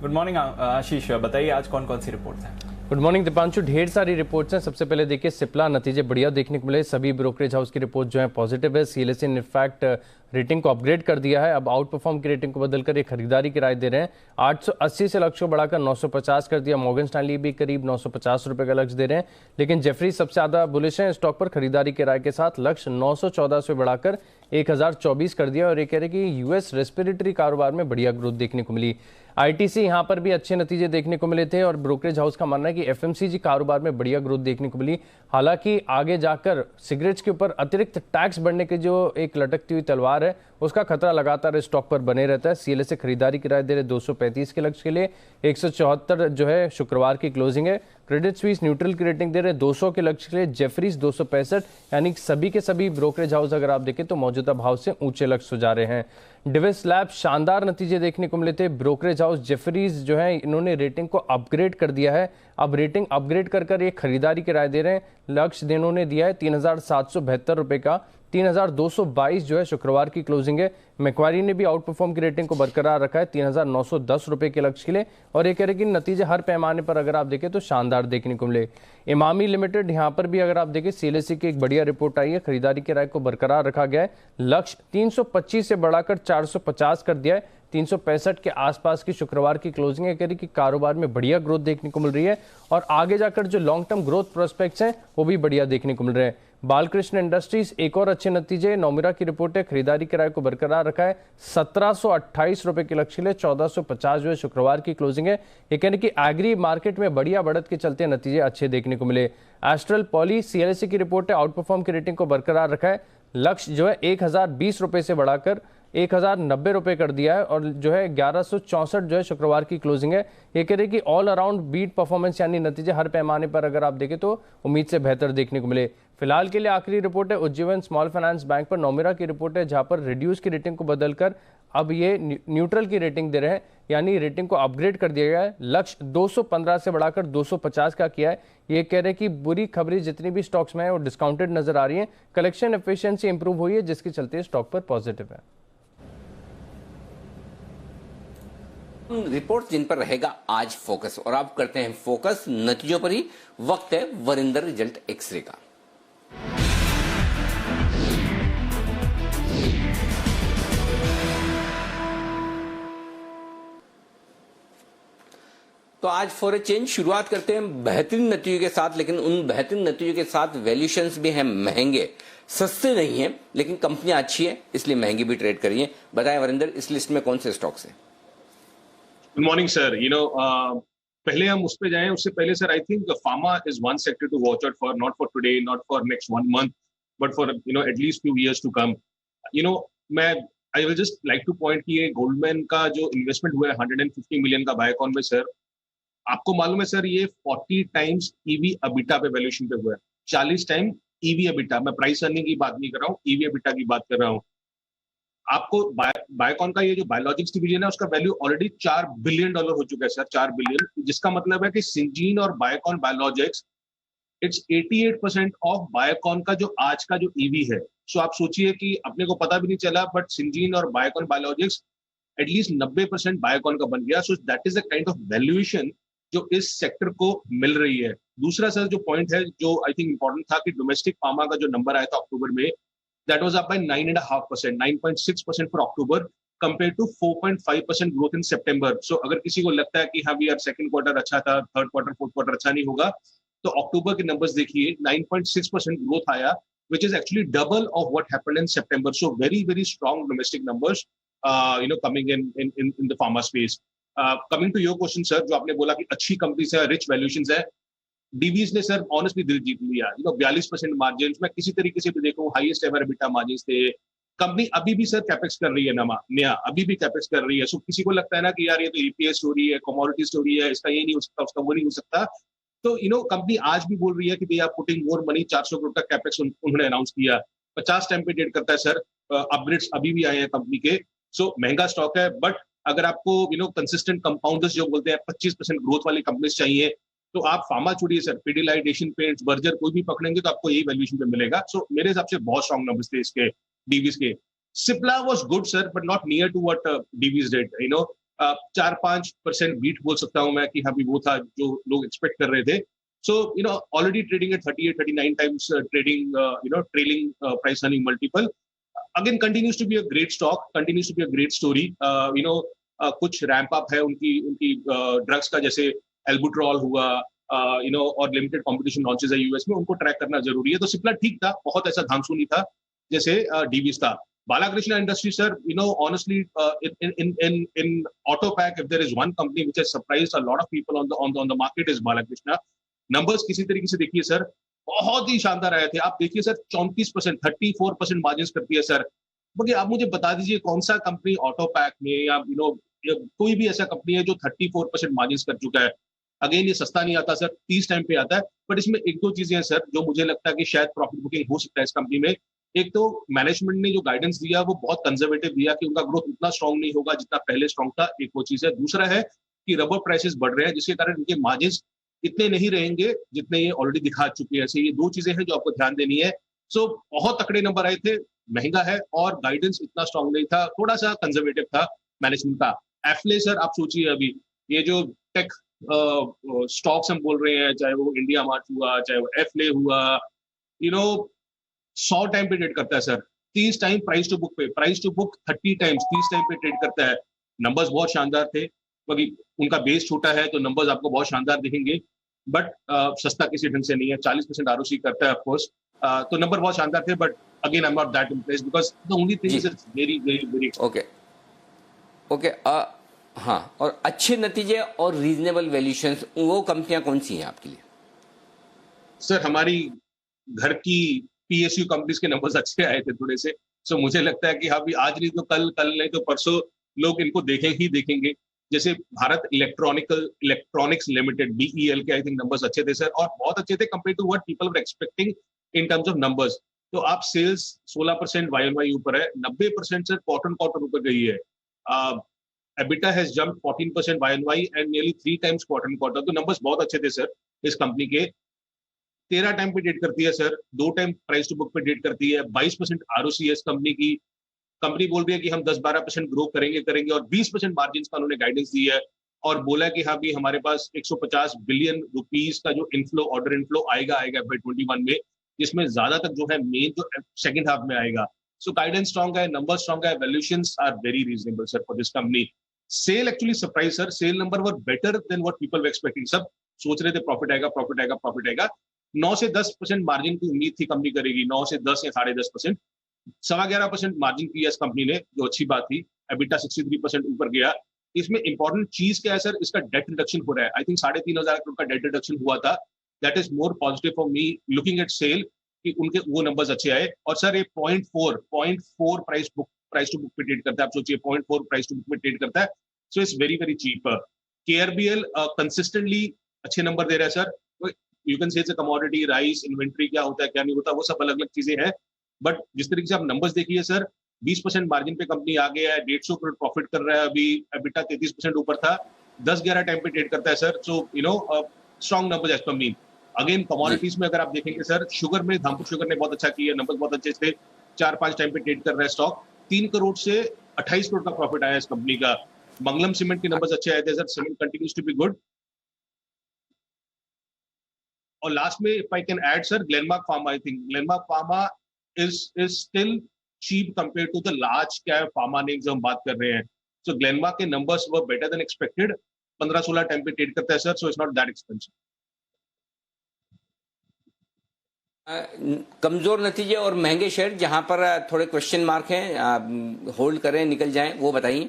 गुड मॉर्निंग आशीष, बताइए आज कौन कौन सी रिपोर्ट्स हैं। गुड मॉर्निंग दीपांशु, ढेर सारी रिपोर्ट्स हैं। सबसे पहले देखिए सिप्ला नतीजे बढ़िया देखने को मिले। सभी ब्रोकरेज हाउस की रिपोर्ट जो है पॉजिटिव है। सीएलएसए ने इनफैक्ट रेटिंग को अपग्रेड कर दिया है। अब आउट परफॉर्म की रेटिंग को बदलकर ये खरीदारी की राय दे रहे हैं। 880 से लक्ष्य को बढ़ाकर 950 कर दिया। मॉर्गन स्टैनली भी करीब 950 रुपए का लक्ष्य दे रहे हैं, लेकिन जेफरी सबसे ज्यादा बुलिश है स्टॉक पर। खरीदारी की राय के साथ लक्ष्य 914 से बढ़ाकर 1024 कर दिया और ये कह रहे कि यूएस रेस्पिरेटरी कारोबार में बढ़िया ग्रोथ देखने को मिली। आईटीसी यहां पर भी अच्छे नतीजे देखने को मिले थे और ब्रोकरेज हाउस का मानना है कि एफएमसीजी कारोबार में बढ़िया ग्रोथ देखने को मिली। हालांकि आगे जाकर सिगरेट्स के ऊपर अतिरिक्त टैक्स बढ़ने की जो एक लटकती हुई तलवार है उसका खतरा लगातार स्टॉक पर बने रहता है। सीएलएसए खरीदारी की राय दे रहे 235 के लक्ष्य के लिए। 174 जो है शुक्रवार की क्लोजिंग है। क्रेडिट स्विस न्यूट्रल की रेटिंग दे रहे 200 के लक्ष्य के लिए। जेफरीज 265, यानी सभी के सभी ब्रोकरेज हाउस अगर आप देखें तो मौजूदा भाव से ऊंचे लक्ष्य जा रहे हैं। डिविस लैब शानदार नतीजे देखने को मिले थे। ब्रोकरेज हाउस जेफरीज जो है इन्होंने रेटिंग को अपग्रेड कर दिया है। अब रेटिंग अपग्रेड कर ये खरीदारी की राय दे रहे हैं। लक्ष्य इन्होंने दिया है 3,772 रुपए का। 3,222 जो है शुक्रवार की क्लोजिंग है। मैक्वारी ने भी आउट परफॉर्म की रेटिंग को बरकरार रखा है 3,910 रुपए के लक्ष्य के लिए और ये कह रहे कि नतीजे हर पैमाने पर अगर आप देखें तो शानदार देखने को मिले। इमामी लिमिटेड यहां पर भी अगर आप देखें सीएलएसए की एक बढ़िया रिपोर्ट आई है। खरीदारी की राय को बरकरार रखा गया है। लक्ष्य 325 से बढ़ाकर 450 कर दिया है। 365 के आसपास की शुक्रवार की क्लोजिंग है, कह रही कि कारोबार में बढ़िया ग्रोथ देखने को मिल रही है और आगे जाकर जो लॉन्ग टर्म ग्रोथ प्रोस्पेक्ट्स हैं वो भी बढ़िया देखने को मिल रहे हैं। बालकृष्ण इंडस्ट्रीज एक और अच्छे नतीजे, नोमिरा की रिपोर्ट है, खरीदारी किराए को बरकरार रखा है, 1728 रुपए के लक्ष्य लिए 1450 जो है शुक्रवार की क्लोजिंग है। ये कहने की एग्री मार्केट में बढ़िया बढ़त के चलते नतीजे अच्छे देखने को मिले। एस्ट्रल पॉली सीएलएसए की रिपोर्ट है, आउट परफॉर्म की रेटिंग को बरकरार रखा है, लक्ष्य जो है 1020 रुपए से बढ़ाकर 1090 रुपए कर दिया है और जो है 1164 जो है शुक्रवार की क्लोजिंग है। ये कह रहे कि ऑल अराउंड बीट परफॉर्मेंस यानी नतीजे हर पैमाने पर अगर आप देखें तो उम्मीद से बेहतर देखने को मिले। फिलहाल के लिए आखिरी रिपोर्ट है उज्जीवन स्मॉल फाइनेंस बैंक पर, नोमिरा की रिपोर्ट है जहां पर रिड्यूस की रेटिंग को बदलकर अब ये न्यूट्रल की रेटिंग दे रहे हैं, यानी रेटिंग को अपग्रेड कर दिया गया है। लक्ष्य 215 से बढ़ाकर 250 का किया है। ये कह रहे कि बुरी खबरें जितनी भी स्टॉक्स में है वो डिस्काउंटेड नजर आ रही है, कलेक्शन एफिशिएंसी इंप्रूव हुई है जिसके चलते स्टॉक पर पॉजिटिव है। रिपोर्ट जिन पर रहेगा आज फोकस, और आप करते हैं फोकस नतीजों पर ही। वक्त है वरिंदर रिजल्ट एक्सरे का। तो आज फॉर ए चेंज शुरुआत करते हैं बेहतरीन नतीजों के साथ, लेकिन उन बेहतरीन नतीजों के साथ वैल्यूएशंस भी हैं महंगे, सस्ते नहीं हैं, लेकिन कंपनियां अच्छी है इसलिए महंगी भी ट्रेड करी है। बताएं वरिंदर, इस लिस्ट में कौन से स्टॉक्स हैं? Good morning sir. पहले हम उस पे जाएं उससे पहले sir, I think pharma is one sector to watch out for, not for today, not for next 1 month, but for at least few years to come. मैं I will just like to point कि ये Goldman का जो investment हुआ है 150 million का Biocon में sir, आपको मालूम है सर ये 40 टाइम्स ईवी अबिटा पे वैल्यूएशन पे हुआ है, 40 टाइम ईवी अबिटा। मैं प्राइस अर्निंग की बात नहीं कर रहा हूँ, ईवी अबिटा की बात कर रहा हूँ। आपको बायोकॉन का ये जो बायोलॉजिक्स डिवीजन है उसका वैल्यू ऑलरेडी $4 बिलियन हो चुका है सर, 4 बिलियन, जिसका मतलब है कि सिंजीन और Biocon biologics it's 88% of Biocon का जो आज का जो ईवी है। सो आप सोचिए कि अपने को पता भी नहीं चला, बट सिंजीन और बायोकॉन बायोलॉजिक्स एटलीस्ट 90% बायोकॉन का बन गया। So that is the kind of valuation जो इस सेक्टर को मिल रही है। दूसरा सर जो पॉइंट है जो आई थिंक इंपॉर्टेंट था कि डोमेस्टिक फार्मा का जो नंबर आया था अक्टूबर में, that was up by 9.5%, 9.6% for October compared to 4.5% growth in September. So अगर किसी को लगता है कि हाँ यार सेकंड क्वार्टर अच्छा था, थर्ड क्वार्टर, फोर्थ क्वार्टर अच्छा नहीं होगा, तो अक्टूबर के नंबर्स देखिए, 9.6% ग्रोथ आया, which is actually double of what happened in September. So very very strong domestic numbers, coming in the pharma space. Coming to your question sir, जो आपने बोला कि अच्छी कंपनी से रिच वैल्यूएशंस है, डीवीज ने सर ऑनेस्टली दिल जीत लिया। 42% मार्जिन में किसी तरीके से भी देखो हाईएस्ट एवर एबिटा मार्जिन थे। कंपनी अभी भी सर कैपेक्स कर रही है, नया अभी भी कैपेक्स कर रही है। सो किसी को लगता है ना कि यार ये तो ईपीएस स्टोरी है, कमोडिटी स्टोरी है, इसका ये नहीं हो सकता, उसका वो नहीं हो सकता, तो कंपनी आज भी बोल रही है कि they are putting more money. 400 crore का कैपेक्स उन्होंने अनाउंस किया, 50 टाइम पे डेट करता है सर। अपग्रेड्स अभी भी आए हैं कंपनी के। सो महंगा स्टॉक है, बट अगर आपको कंसिस्टेंट कंपाउंडर्स जो बोलते हैं 25% ग्रोथ वाली कंपनीज चाहिए, तो आप फार्मा छोड़िए sir, Pidilite, Asian paints, Berger कोई भी पकड़ेंगे तो आपको यही वैल्यूएशन पे मिलेगा। सो मेरे हिसाब से बहुत स्ट्रॉन्ग नंबर्स थे इसके, डीवीज के। Cipla was good sir, but not near to what Divi's did. 4-5% beat बोल सकता हूं मैं कि हाँ भी वो था जो लोग एक्सपेक्ट कर रहे थे। So already trading at 38-39 times trading, trailing price earning multiple. Again continues to be a great stock, continues to be a great story. कुछ रैंप अप है उनकी ड्रग्स का, जैसे एल्बुट्रॉल हुआ, और लिमिटेड कंपटीशन लॉन्चेस है यूएस में, उनको ट्रैक करना जरूरी है। तो सिप्ला ठीक था, बहुत ऐसा धांसू नहीं था जैसे डीवीज था। Balakrishna industry sir, honestly in auto pack, if there is one company which has surprised a lot of people on the market is Balakrishna. Numbers किसी तरीके से देखिए सर, बहुत ही शानदार आए थे। आप देखिए सर 34%, 34% मार्जिन करती है सर। बाकी आप मुझे बता दीजिए कौन सा कंपनी ऑटो पैक में या कोई भी ऐसा कंपनी है जो 34% मार्जिन कर चुका है। अगेन ये सस्ता नहीं आता सर, 30 टाइम पे आता है। बट इसमें एक दो चीजें हैं सर जो मुझे लगता है कि शायद प्रॉफिट बुकिंग हो सकता है इस कंपनी में। एक तो मैनेजमेंट ने जो गाइडेंस दिया वो बहुत कंजर्वेटिव दिया कि उनका ग्रोथ उतना स्ट्रॉन्ग नहीं होगा जितना पहले स्ट्रॉन्ग था, एक वो चीज है। दूसरा है कि रबर प्राइसेस बढ़ रहे हैं जिसके कारण इनके मार्जिन इतने नहीं रहेंगे जितने ये ऑलरेडी दिखा चुके हैं। ये दो चीजें हैं जो आपको ध्यान देनी है। सो बहुत तकड़े नंबर आए थे, महंगा है और गाइडेंस इतना स्ट्रॉन्ग नहीं था, थोड़ा सा कंजर्वेटिव था मैनेजमेंट का। एफले सर आप सोचिए, अभी ये जो टेक स्टॉक्स हम बोल रहे हैं, चाहे वो इंडिया मार्ट हुआ, चाहे वो एफले हुआ, 100 टाइम पे ट्रेड करता है sir, 30 time price to book पे, price to book 30 times, 30 time पे ट्रेड करता है। नंबर्स बहुत शानदार थे, क्योंकि उनका बेस छोटा है तो नंबर्स आपको बहुत शानदार दिखेंगे, बट सस्ता किसी ढंग से नहीं है। 40% आरओसी करता है ऑफकोर्स, तो नंबर बहुत शानदार थे, but again I am not that impressed because the only thing is it's very very very okay okay हाँ, और अच्छे नतीजे और रीजनेबल वैल्यूएशंस वो कंपनियां कौन सी हैं आपके लिए? सर हमारी घर की पीएसयू कंपनीज के नंबर्स अच्छे आए थे थोड़े से, सो मुझे लगता है कि हाँ भी आज नहीं तो कल, कल नहीं तो परसों लोग इनको देखेंगे। जैसे भारत इलेक्ट्रॉनिक्स लिमिटेड BEL के आई थिंक नंबर्स अच्छे थे सर, और बहुत अच्छे थे compare to what people were expecting in terms of numbers. तो आप सेल्स 16% YoY ऊपर है, 90% सर क्वार्टर ऊपर गई है। EBITDA has jumped 14% YoY and nearly 3 times quarter-on-quarter. तो नंबर्स बहुत अच्छे थे सर इस कंपनी के। 13 टाइम पे डेट करती है sir, 2 time price to book पे डेट करती है, 22% ROC है इस कंपनी की। कंपनी बोल रही है कि हम 10-12% ग्रो करेंगे और 20% मार्जिन का उन्होंने गाइडेंस दी है, और बोला कि हाँ भी हमारे पास 150 बिलियन रुपीस का जो ऑर्डर इनफ्लो आएगा FY21 में, जिसमें ज्यादातर जो है मेन जो सेकंड हाफ में आएगा। सो गाइडेंस स्ट्रॉन्ग है, नंबर स्ट्रॉन्ग है, valuations are very reasonable sir for this company. Sale actually surprise sir, sale number were better than what people were expecting. सब सोच रहे थे प्रॉफिट आएगा। 9 से 10% मार्जिन की उम्मीद थी कंपनी करेगी, 9 से 10 या 10.5%। 11.25% मार्जिन की है इस कंपनी ने, जो अच्छी बात थी। EBITDA 63% ऊपर गया। इसमें इंपॉर्टेंट चीज क्या है सर, इसका डेट रिडक्शन हो रहा है। आई थिंक 3,500 करोड़ का डेट रिडक्शन हुआ था। That is more positive for me looking at sale, कि उनके वो नंबर्स अच्छे आए। और सर ये 0.4 प्राइस टू बुक पे ट्रेड करता है। आप सोचिए 0.4 प्राइस टू बुक पे ट्रेड करता है, so it's very very cheap. KRBL consistently अच्छे नंबर दे रहा है sir. You can say it's a commodity, rice, inventory क्या होता है क्या नहीं होता, वो सब अलग अलग चीजें हैं, बट जिस तरीके से आप नंबर्स देखिए सर, 20% मार्जिन पे कंपनी आ गया है, 150 करोड़ प्रॉफिट कर रहा है अभी, EBITDA 33% ऊपर था, 10-11 टाइम पे ट्रेड करता है sir. So strong numbers as per me. Again commodities में अगर आप देखेंगे सर, शुगर में धामपुर शुगर ने बहुत अच्छा किया, नंबर्स बहुत अच्छे थे, 4-5 टाइम पे ट्रेड कर रहा है स्टॉक। 3 करोड़ से 28 करोड़ का प्रॉफिट आया इस कंपनी का। मंगलम सीमेंट के नंबर्स अच्छे आए थे sir, cement continues to be good. और लास्ट में if I can add sir, Glenmark pharma, I think Glenmark pharma is still cheap compared to the large cap pharma names जो हम बात कर रहे हैं। So Glenmark के numbers were better than expected। 15-16 time पे ट्रेड करता है sir, so it's not that expensive। कमजोर नतीजे और महंगे शेयर जहां पर थोड़े क्वेश्चन मार्क हैं, होल्ड करें, निकल जाएं, वो बताइए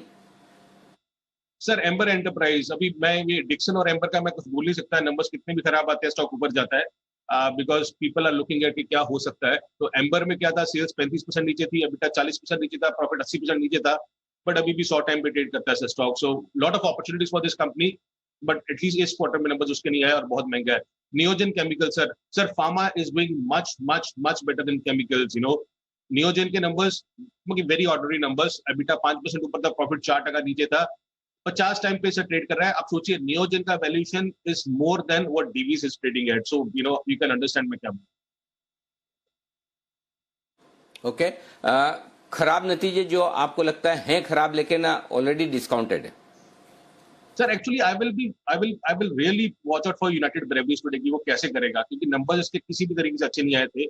सर। एम्बर एंटरप्राइज, अभी मैं ये डिक्सन और एम्बर का मैं कुछ बोल नहीं सकता, नंबर्स कितने भी खराब आते हैं स्टॉक ऊपर जाता है, because people are looking at कि क्या हो सकता है। तो एम्बर में क्या था, सेल्स 35% नीचे थी, EBITDA 40% नीचे था, प्रॉफिट 80% नीचे था, बट अभी भी 100 टाइम पे ट्रेड करता है stock. So lot of opportunities for this company, but at least इस क्वार्टर में नंबर्स उसके नहीं आए और बहुत महंगा है। नियोजन chemical sir pharma is doing much much much better than chemicals. नियोजन के numbers very ordinary numbers, EBITDA 5% ऊपर था, प्रॉफिट 4% नीचे था, 50 टाइम पे से ट्रेड कर रहा है। आप सोचिए नियोजन का valuation is more than what Divi's is trading eight. So you can understand मैं क्या बोलूं। ओके खराब नतीजे जो आपको लगता है खराब लेकिन ऑलरेडी डिस्काउंटेड है sir. Actually I will really watch out for United breweries today कि वो कैसे करेगा, क्योंकि नंबर्स इसके किसी भी तरीके से अच्छे नहीं आए थे।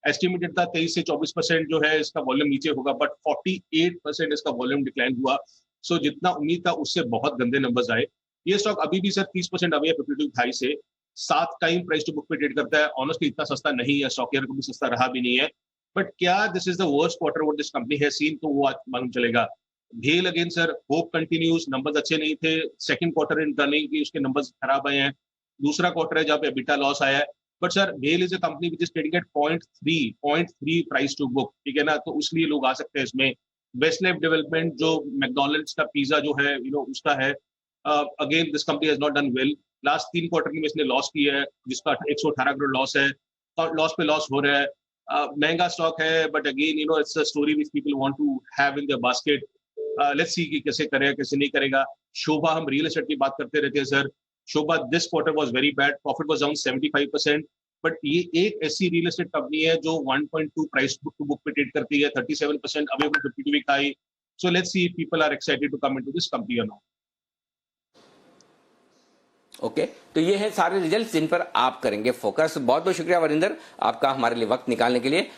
एस्टिमेटेड था 23 से 24% जो है इसका वॉल्यूम नीचे होगा, बट 48% इसका वॉल्यूम डिक्लाइन हुआ। सो जितना उम्मीद था उससे बहुत गंदे नंबर्स आए। ये स्टॉक अभी भी सर 30% अवे है 52 हाई से, 7 टाइम प्राइस टू बुक पे ट्रेड करता है। ऑनेस्टली इतना सस्ता नहीं है, स्टॉक यार कभी सस्ता रहा भी नहीं है, बट क्या this is the worst quarter what this company has seen, तो वो आज मालूम चलेगा। भेल again sir, hope continues, numbers अच्छे नहीं थे, सेकंड क्वार्टर इन रनिंग की उसके नंबर्स खराब आए हैं, दूसरा क्वार्टर है जहाँ पे EBITDA लॉस आया है। बट सर भेल is a company which is trading at 0.3 price to book, ठीक है ना, तो उसलिए लोग आ सकते हैं इसमें। वेस्टलाइफ डेवलपमेंट जो मैकडॉनल्ड्स का पिज्जा जो है उसका है, again this company has not done well. Last 3 quarter में इसने लॉस किया है, जिसका 118 करोड़ लॉस है, और लॉस पे लॉस हो रहा है। महंगा स्टॉक है, but again it's a story which people want to have in their basket. Let's see कि कैसे करेगा कैसे नहीं करेगा। शोभा, हम रियल एस्टेट की बात करते रहते हैं sir, Sobha this quarter was very bad, profit was down 75%, but ये एक ऐसी रियल एस्टेट कंपनी है जो 1.2 प्राइस टू बुक पे ट्रेड करती है, 37% away from 52 week high. So let's see if people are excited to come into this company और not. Okay तो ये है सारे रिजल्ट्स जिन पर आप करेंगे फोकस। बहुत बहुत शुक्रिया वरिंदर आपका हमारे लिए वक्त निकालने के लिए।